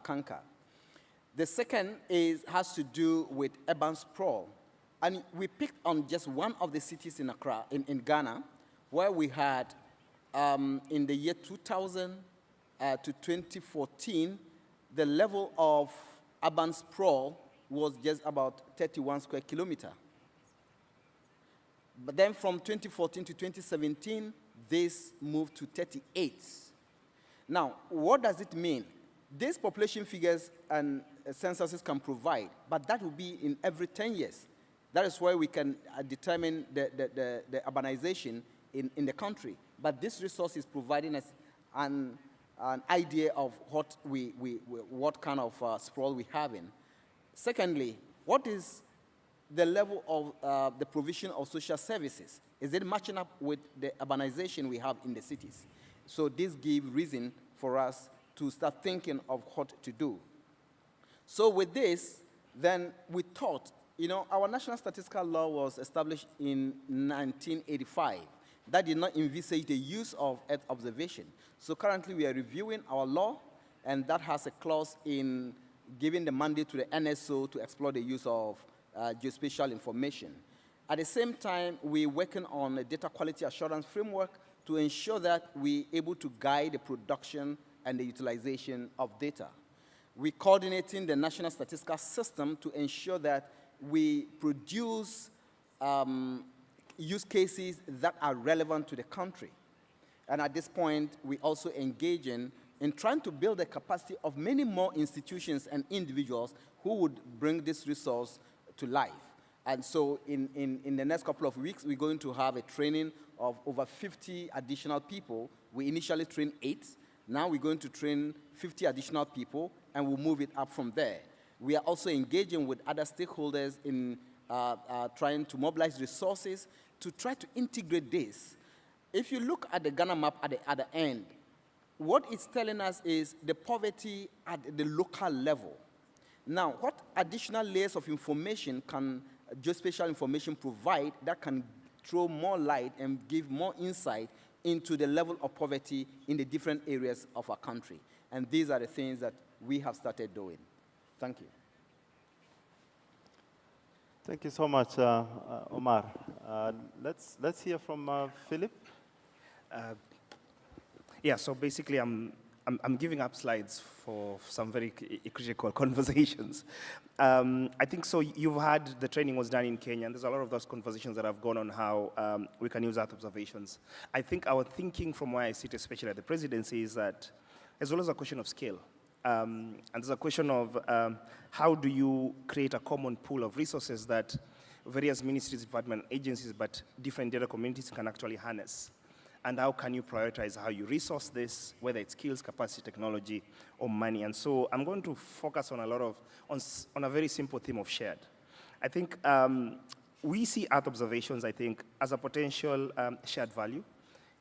canker. The second has to do with urban sprawl. And we picked on just one of the cities in Accra, in Ghana, where we had, in the year 2000 to 2014, the level of urban sprawl was just about 31 square kilometers. But then from 2014 to 2017, this moved to 38. Now, what does it mean? These population figures and censuses can provide, but that will be in every 10 years. That is where we can determine the urbanization in the country. But this resource is providing us an idea of what kind of sprawl we have in. Secondly, what is the level of the provision of social services? Is it matching up with the urbanization we have in the cities? So this gives reason for us to start thinking of what to do. So with this, then we thought, our National Statistical Law was established in 1985. That did not envisage the use of Earth observation. So currently we are reviewing our law, and that has a clause in giving the mandate to the NSO to explore the use of geospatial information. At the same time, we're working on a data quality assurance framework to ensure that we're able to guide the production and the utilization of data. We're coordinating the National Statistical System to ensure that we produce use cases that are relevant to the country. And at this point, we also engage in trying to build the capacity of many more institutions and individuals who would bring this resource to life. And so in the next couple of weeks, we're going to have a training of over 50 additional people. We initially trained 8. Now we're going to train 50 additional people, and we'll move it up from there. We are also engaging with other stakeholders in trying to mobilize resources to try to integrate this. If you look at the Ghana map at the end, what it's telling us is the poverty at the local level. Now, what additional layers of information can geospatial information provide that can throw more light and give more insight into the level of poverty in the different areas of our country? And these are the things that we have started doing. Thank you. Thank you so much, Omar. Let's hear from Philip. Yeah, so basically I'm giving up slides for some very critical conversations. I think so you've had, the training was done in Kenya, and there's a lot of those conversations that have gone on how we can use Earth observations. I think our thinking from where I sit, especially at the presidency, is that there's always a question of scale. And there's a question of how do you create a common pool of resources that various ministries, department, agencies, but different data communities can actually harness. And how can you prioritize how you resource this, whether it's skills, capacity, technology, or money? And so I'm going to focus on on a very simple theme of shared. I think we see Earth observations, I think, as a potential shared value,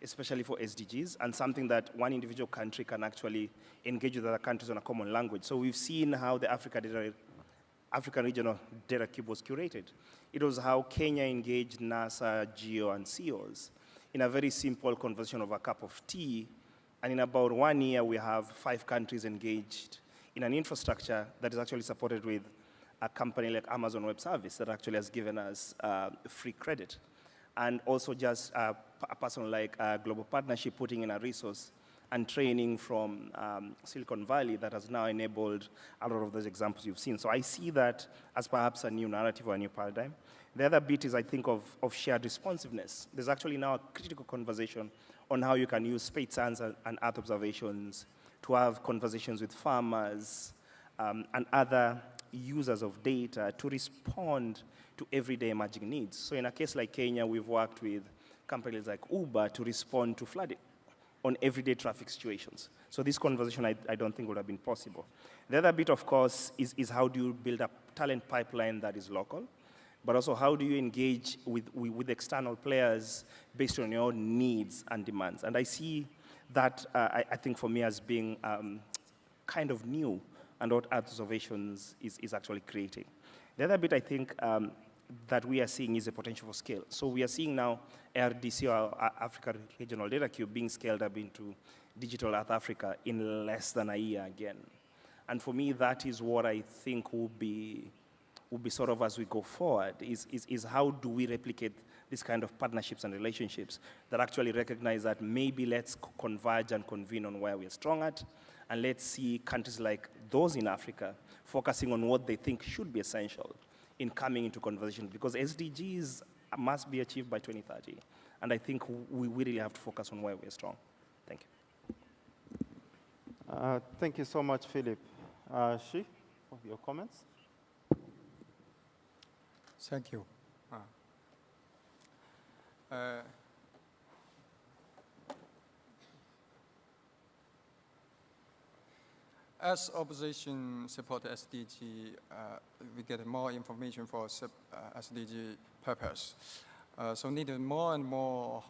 especially for SDGs, and something that one individual country can actually engage with other countries on a common language. So we've seen how the African Regional Data Cube was curated. It was how Kenya engaged NASA, GEO, and CEOs in a very simple conversation of a cup of tea, and in about 1 year, we have 5 countries engaged in an infrastructure that is actually supported with a company like Amazon Web Service that actually has given us free credit. And also just a person like Global Partnership putting in a resource and training from Silicon Valley that has now enabled a lot of those examples you've seen. So I see that as perhaps a new narrative or a new paradigm. The other bit is, I think, of shared responsiveness. There's actually now a critical conversation on how you can use space science and Earth observations to have conversations with farmers and other users of data to respond to everyday emerging needs. So in a case like Kenya, we've worked with companies like Uber to respond to flooding on everyday traffic situations. So this conversation, I don't think would have been possible. The other bit, of course, is how do you build a talent pipeline that is local? but also how do you engage with external players based on your needs and demands? And I see that, I think, for me, as being kind of new, and what Earth Observations is actually creating. The other bit, I think, that we are seeing is a potential for scale. So we are seeing now RDC, or Africa Regional Data Cube, being scaled up into Digital Earth Africa in less than a year again. And for me, that is what I think will be sort of, as we go forward, is how do we replicate this kind of partnerships and relationships that actually recognize that maybe let's converge and convene on where we're strong at, and let's see countries like those in Africa focusing on what they think should be essential in coming into conversation, because SDGs must be achieved by 2030. And I think we really have to focus on where we're strong. Thank you. Thank you so much, Philip. Shi, your comments? Thank you. As opposition support SDG, we get more information for SDG purpose. So needed more and more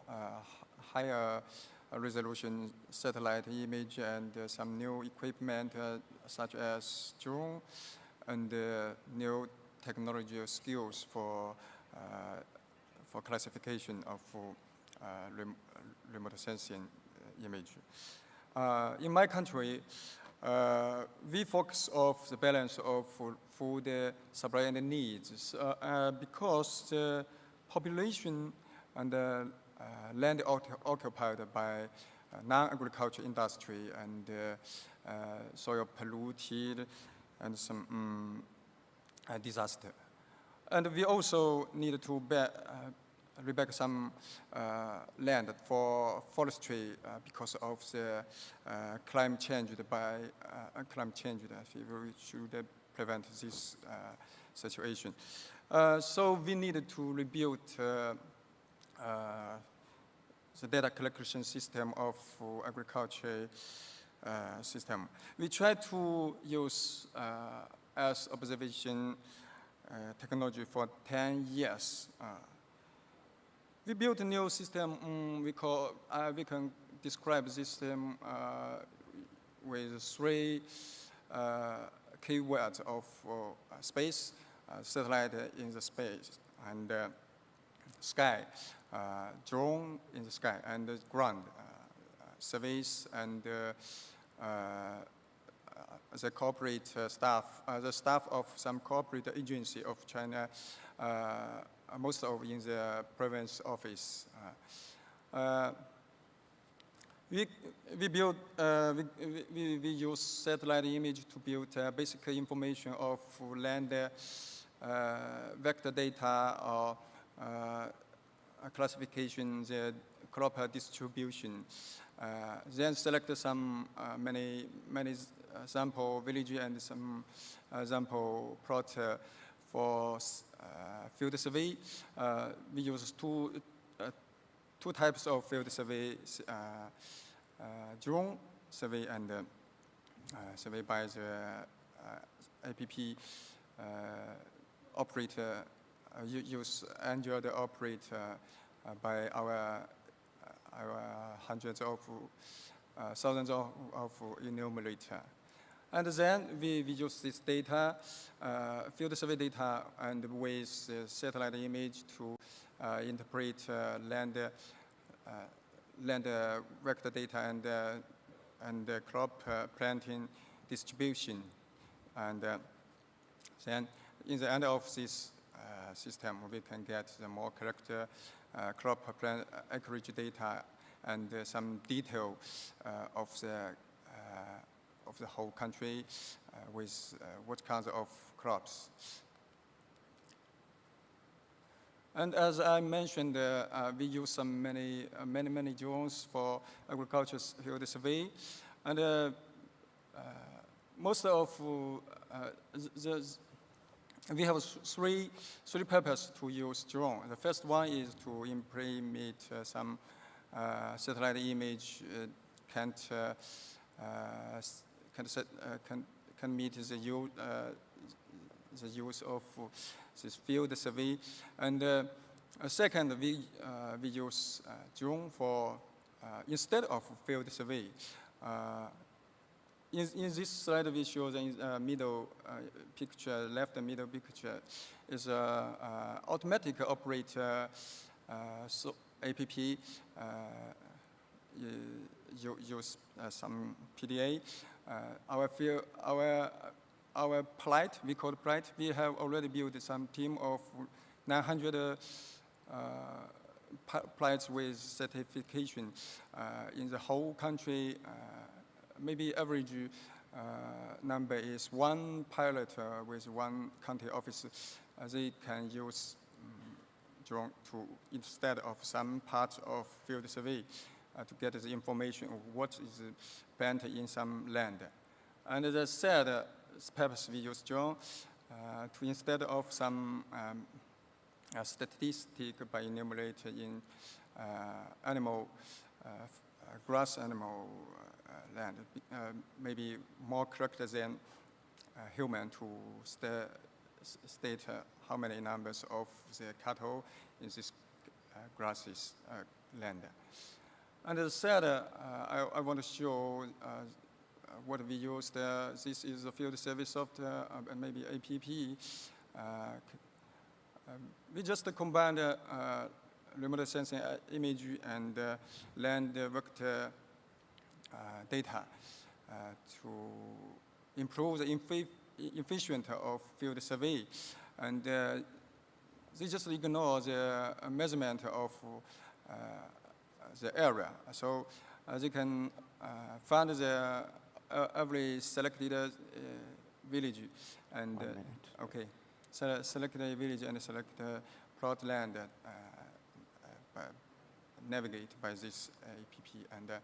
higher resolution satellite image and some new equipment such as drone and new technology skills for classification of remote sensing image. In my country, we focus on the balance of food supply and needs because the population and land occupied by non-agriculture industry and soil polluted and some disaster. And we also need to reback some land for forestry because of the climate change. We should prevent this situation. So we needed to rebuild the data collection system of agriculture system. We try to use Earth observation technology for 10 years. We built a new system we can describe this system with 3 keywords of space, satellite in the space, and sky, drone in the sky, and ground, surveys, and the corporate staff, the staff of some corporate agency of China, most of in the province office. We use satellite image to build basic information of land vector data or classification, the crop distribution. Then select some many sample village and some sample plot for field survey. We use two types of field survey, drone survey and survey by the APP operator, use Android operator by our hundreds of thousands of enumerator. And then we use this data, field survey data, and with satellite image to interpret land vector data and crop planting distribution. And then in the end of this system, we can get the more correct crop plant acreage data and some detail of the whole country with what kinds of crops. And as I mentioned, we use some many drones for agriculture field survey, and most of we have three purposes to use drone. The first one is to implement some satellite image can meet the use of this field survey. And second, we use drone for, instead of field survey. In this slide, we show the middle picture, left middle picture, is a automatic operator app. Use some PDA. Our plight, we call it plight, we have already built some team of 900 plights with certification in the whole country. Maybe average number is one pilot with one county office. They can use drone to, instead of some parts of field survey, to get the information of what is spent in some land. And as I said, perhaps we use drone to, instead of some statistic by enumerate in animal, grass animal land, maybe more correct than human to state how many numbers of the cattle in this grasses land. And as I said, I want to show what we used. This is a field service software and maybe APP. We just combined remote sensing image and land vector data to improve the efficiency of field survey. And they just ignore the measurement of the area. So they can find the every selected village and select a village and select plot land navigate by this app.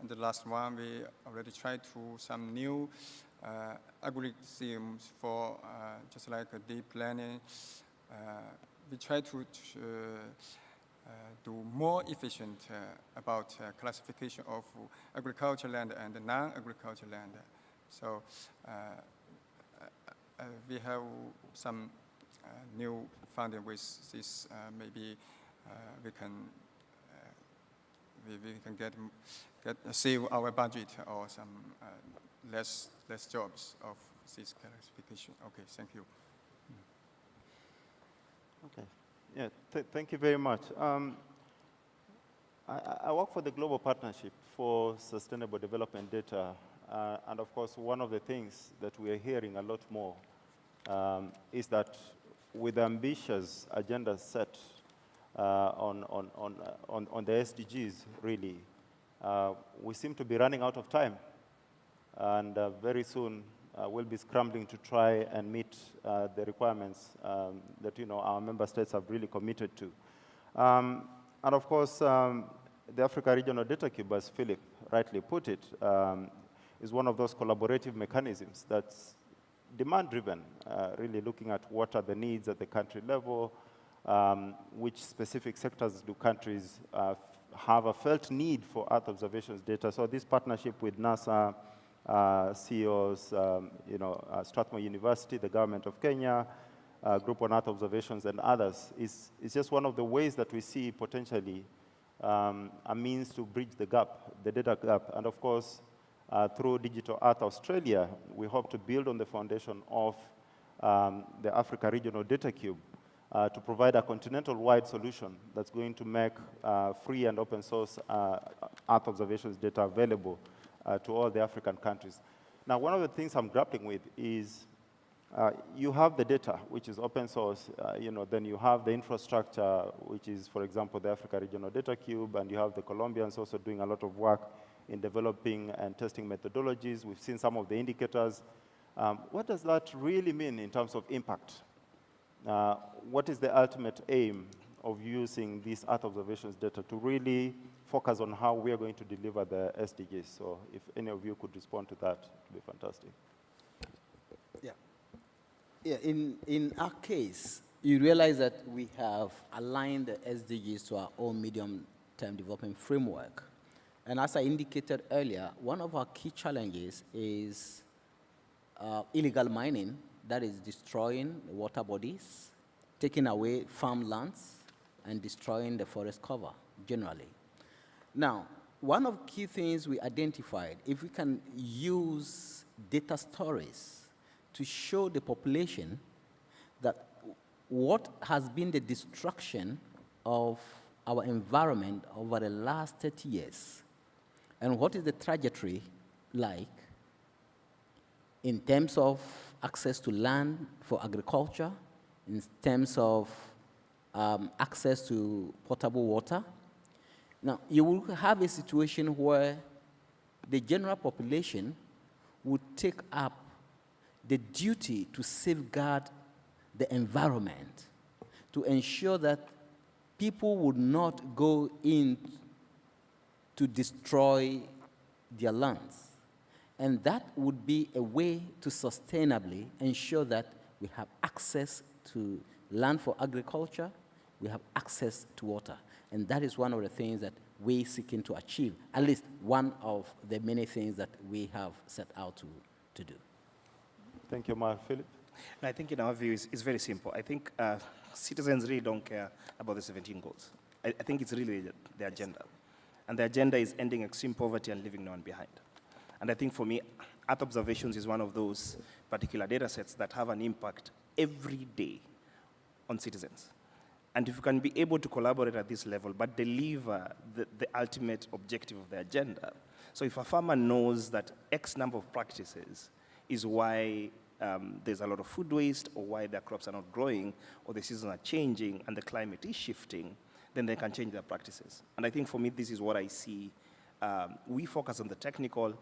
And the last one, we already tried to some new algorithms for just like deep learning. We try to do more efficient about classification of agricultural land and non-agricultural land. So we have some new funding with this. Maybe we can get save our budget or some less jobs of this classification. Okay, thank you. Okay. Yeah, thank you very much. I work for the Global Partnership for Sustainable Development Data, and of course, one of the things that we are hearing a lot more is that with ambitious agenda set on the SDGs, really, we seem to be running out of time, and very soon we'll be scrambling to try and meet the requirements that our member states have really committed to. And of course, the Africa Regional Data Cube, as Philip rightly put it, is one of those collaborative mechanisms that's demand-driven, really looking at what are the needs at the country level, which specific sectors do countries have a felt need for Earth observations data. So this partnership with NASA, CEOs, Strathmore University, the government of Kenya, Group on Earth Observations, and others is just one of the ways that we see potentially a means to bridge the gap, the data gap. And of course, through Digital Earth Australia, we hope to build on the foundation of the Africa Regional Data Cube to provide a continental-wide solution that's going to make free and open source Earth observations data available to all the African countries. Now, one of the things I'm grappling with is you have the data, which is open source, then you have the infrastructure, which is, for example, the Africa Regional Data Cube, and you have the Colombians also doing a lot of work in developing and testing methodologies. We've seen some of the indicators. What does that really mean in terms of impact? What is the ultimate aim of using these Earth observations data to really focus on how we are going to deliver the SDGs? So if any of you could respond to that, it would be fantastic. Yeah, in our case, you realize that we have aligned the SDGs to our own medium-term development framework. And as I indicated earlier, one of our key challenges is illegal mining that is destroying the water bodies, taking away farmlands, and destroying the forest cover generally. Now, one of the key things we identified, if we can use data stories to show the population that what has been the destruction of our environment over the last 30 years, and what is the trajectory like in terms of access to land for agriculture, in terms of access to potable water. Now, you will have a situation where the general population would take up the duty to safeguard the environment, to ensure that people would not go in to destroy their lands. And that would be a way to sustainably ensure that we have access to land for agriculture, we have access to water. And that is one of the things that we're seeking to achieve, at least one of the many things that we have set out to do. Thank you, Mark. Philip? I think in our view, it's very simple. I think citizens really don't care about the 17 goals. I think it's really the agenda. And the agenda is ending extreme poverty and leaving no one behind. And I think for me, Earth observations is one of those particular data sets that have an impact every day on citizens. And if you can be able to collaborate at this level, but deliver the ultimate objective of the agenda. So if a farmer knows that X number of practices is why there's a lot of food waste, or why their crops are not growing, or the seasons are changing, and the climate is shifting, then they can change their practices. And I think for me, this is what I see. We focus on the technical,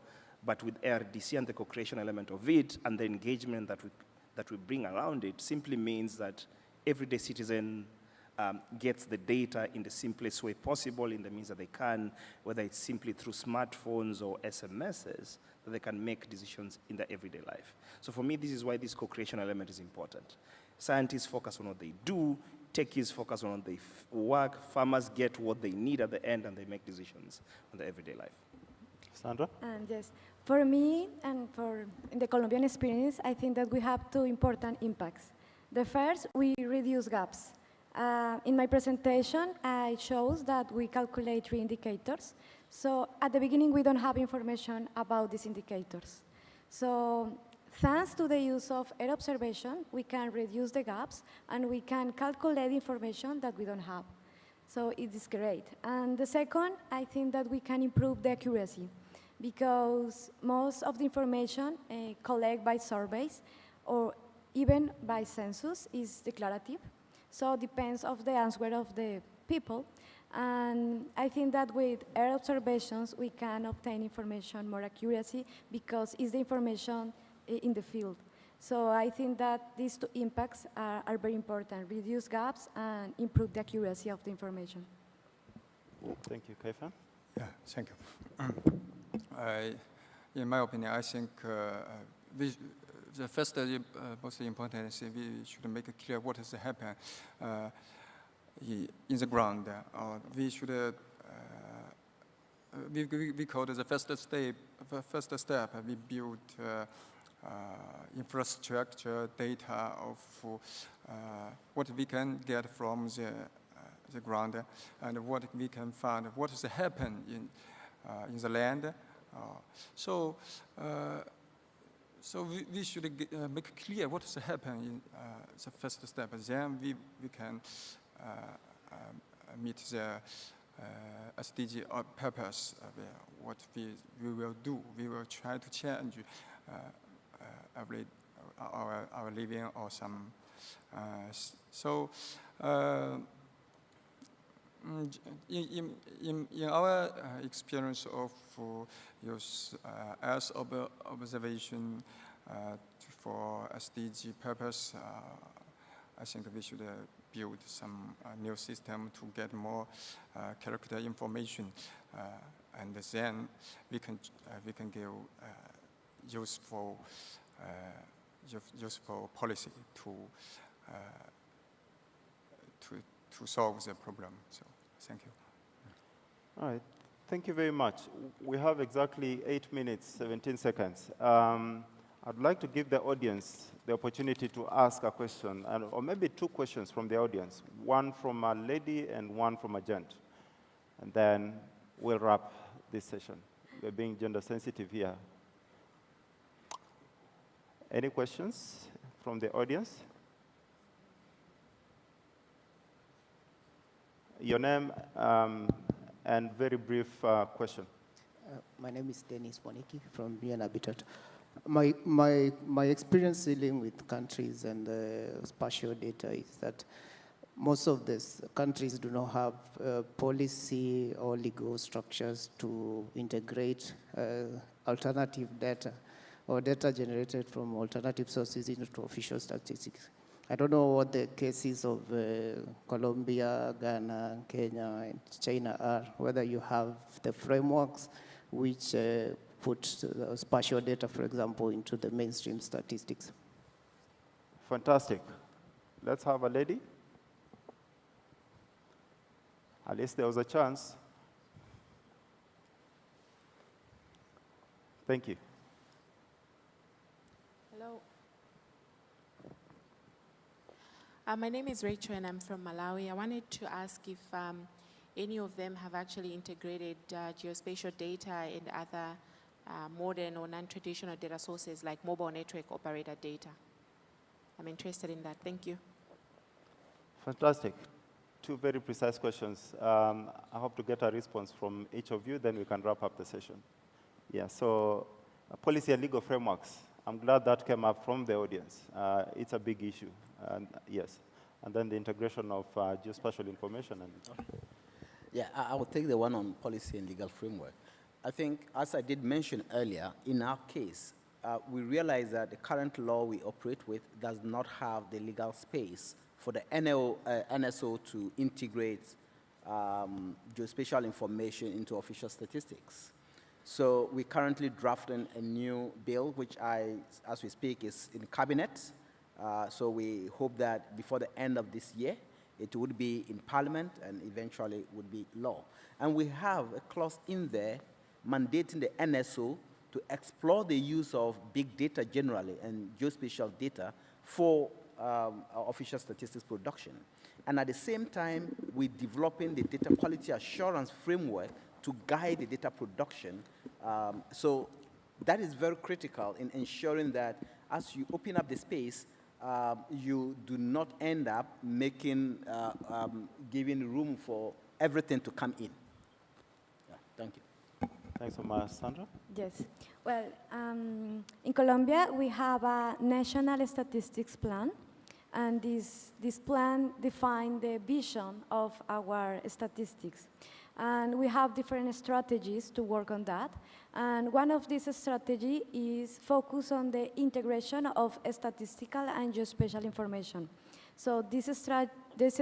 but with ARDC and the co-creation element of it, and the engagement that we bring around it, simply means that everyday citizen gets the data in the simplest way possible, in the means that they can, whether it's simply through smartphones or SMSs, that they can make decisions in their everyday life. So for me, this is why this co-creation element is important. Scientists focus on what they do, techies focus on what they work, farmers get what they need at the end, and they make decisions on their everyday life. Sandra? And yes, for me and in the Colombian experience, I think that we have two important impacts. The first, we reduce gaps. In my presentation, I showed that we calculate 3 indicators. So at the beginning, we don't have information about these indicators. So thanks to the use of air observation, we can reduce the gaps, and we can calculate information that we don't have. So it is great. And the second, I think that we can improve the accuracy, because most of the information collected by surveys or even by census is declarative. So it depends on the answer of the people. And I think that with air observations, we can obtain information more accuracy, because it's the information in the field. So I think that these two impacts are very important: reduce gaps and improve the accuracy of the information. Thank you. Kaifan? Yeah, thank you. In my opinion, I think the first, most important is we should make it clear what has happened in the ground. We should, we call it the first step. We build infrastructure data of what we can get from the ground, and what we can find, what has happened in the land. So we should make clear what has happened in the first step. Then we can meet the SDG purpose. What we will do, we will try to change our living or some. In our experience of use Earth observation for SDG purpose, I think we should build some new system to get more character information, and then we can give useful policy to solve the problem. So thank you. All right. Thank you very much. We have exactly 8 minutes, 17 seconds. I'd like to give the audience the opportunity to ask a question, or maybe two questions from the audience, one from a lady and one from a gent. And then we'll wrap this session. We're being gender sensitive here. Any questions from the audience? Your name and very brief question. My name is Dennis Waniki from Bien Habitat. My experience dealing with countries and spatial data is that most of these countries do not have policy or legal structures to integrate alternative data or data generated from alternative sources into official statistics. I don't know what the cases of Colombia, Ghana, Kenya, and China are, whether you have the frameworks which put spatial data, for example, into the mainstream statistics. Fantastic. Let's have a lady. At least there was a chance. Thank you. Hello. My name is Rachel and I'm from Malawi. I wanted to ask if any of them have actually integrated geospatial data and other modern or non-traditional data sources like mobile network operator data. I'm interested in that. Thank you. Fantastic. Two very precise questions. I hope to get a response from each of you, then we can wrap up the session. Yeah, so policy and legal frameworks. I'm glad that came up from the audience. It's a big issue, and yes. And then the integration of geospatial information. Yeah, I would take the one on policy and legal framework. I think, as I did mention earlier, in our case, we realize that the current law we operate with does not have the legal space for the NSO to integrate geospatial information into official statistics. So we're currently drafting a new bill, which as we speak, is in cabinet. So we hope that before the end of this year, it would be in Parliament and eventually would be law. And we have a clause in there mandating the NSO to explore the use of big data generally and geospatial data for official statistics production. And at the same time, we're developing the data quality assurance framework to guide the data production. So that is very critical in ensuring that as you open up the space, you do not end up making, giving room for everything to come in. Yeah, thank you. Thanks so much, Sandra. Yes. Well, in Colombia, we have a national statistics plan, and this plan defines the vision of our statistics. And we have different strategies to work on that. And one of these strategies is focus on the integration of statistical and geospatial information. So this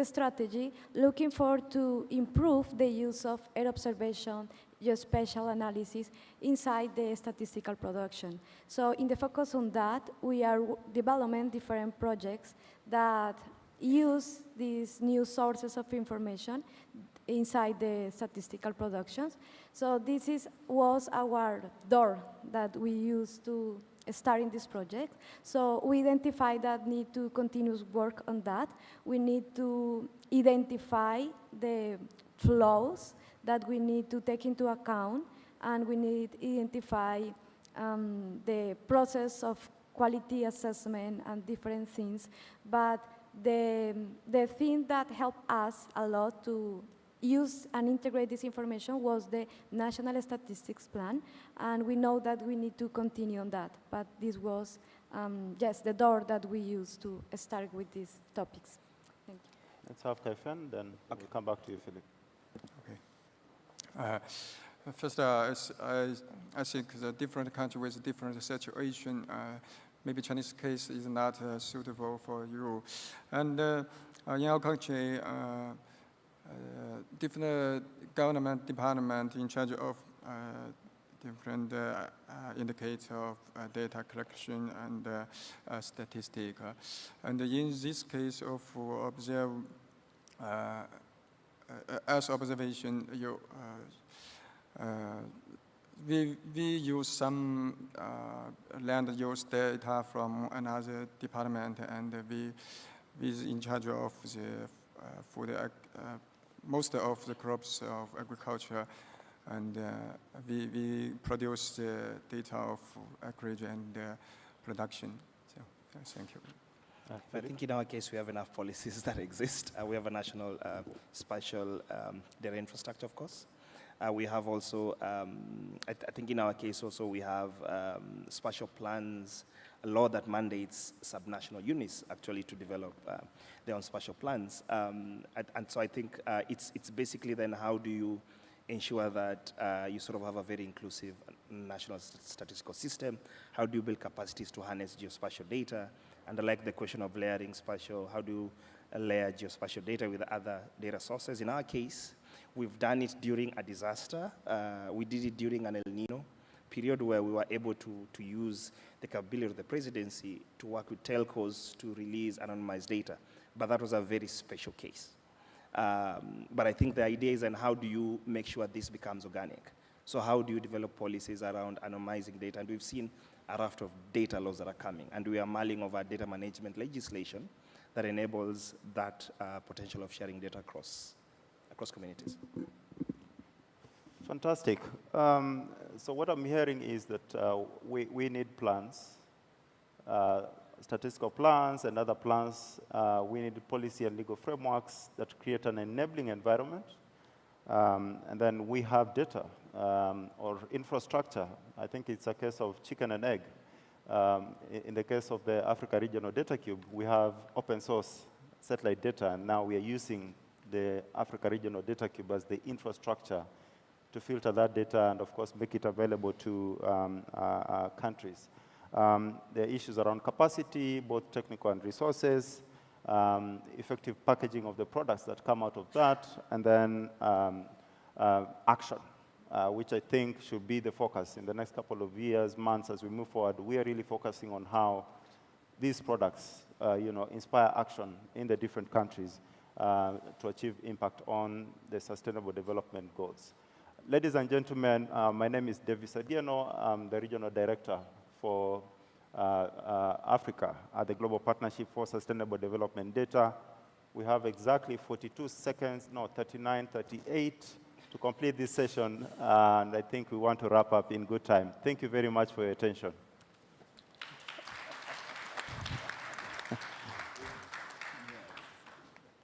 strategy looking forward to improve the use of air observation, geospatial analysis inside the statistical production. So in the focus on that, we are developing different projects that use these new sources of information inside the statistical productions. So this was our door that we used to start in this project. So we identified that need to continue work on that. We need to identify the flows that we need to take into account, and we need to identify the process of quality assessment and different things. But the thing that helped us a lot to use and integrate this information was the National Statistics Plan, and we know that we need to continue on that. But this was, yes, the door that we used to start with these topics. Thank you. Let's have Kaifen, then we'll come back to you, Philip. Okay. First, I think the different country with different situation, maybe Chinese case is not suitable for you. And in our country, different government department in charge of different indicators of data collection and statistic. And in this case of observe, as observation, we use some land use data from another department, and we in charge of the food, most of the crops of agriculture, and we produce the data of acreage and production. So, thank you. I think in our case, we have enough policies that exist. We have a national spatial data infrastructure, of course. We have also, I think in our case also, we have spatial plans, a law that mandates subnational units actually to develop their own spatial plans. And so I think it's basically then how do you ensure that you sort of have a very inclusive national statistical system? How do you build capacities to harness geospatial data? And I like the question of layering spatial, how do you layer geospatial data with other data sources? In our case, we've done it during a disaster. We did it during an El Nino period where we were able to use the capability of the presidency to work with telcos to release anonymized data. But that was a very special case. But I think the idea is, and how do you make sure this becomes organic? So how do you develop policies around anonymizing data? And we've seen a raft of data laws that are coming, and we are mulling over data management legislation that enables that potential of sharing data across communities. Fantastic. So what I'm hearing is that we need plans, statistical plans and other plans. We need policy and legal frameworks that create an enabling environment. And then we have data or infrastructure. I think it's a case of chicken and egg. In the case of the Africa Regional Data Cube, we have open source satellite data, and now we are using the Africa Regional Data Cube as the infrastructure to filter that data and, of course, make it available to countries. There are issues around capacity, both technical and resources, effective packaging of the products that come out of that, and then action, which I think should be the focus in the next couple of years, months, as we move forward. We are really focusing on how these products, inspire action in the different countries to achieve impact on the Sustainable Development Goals. Ladies and gentlemen, my name is Davis Adiano. I'm the Regional Director for Africa at the Global Partnership for Sustainable Development Data. We have exactly 42 seconds, no, 39, 38 to complete this session, and I think we want to wrap up in good time. Thank you very much for your attention.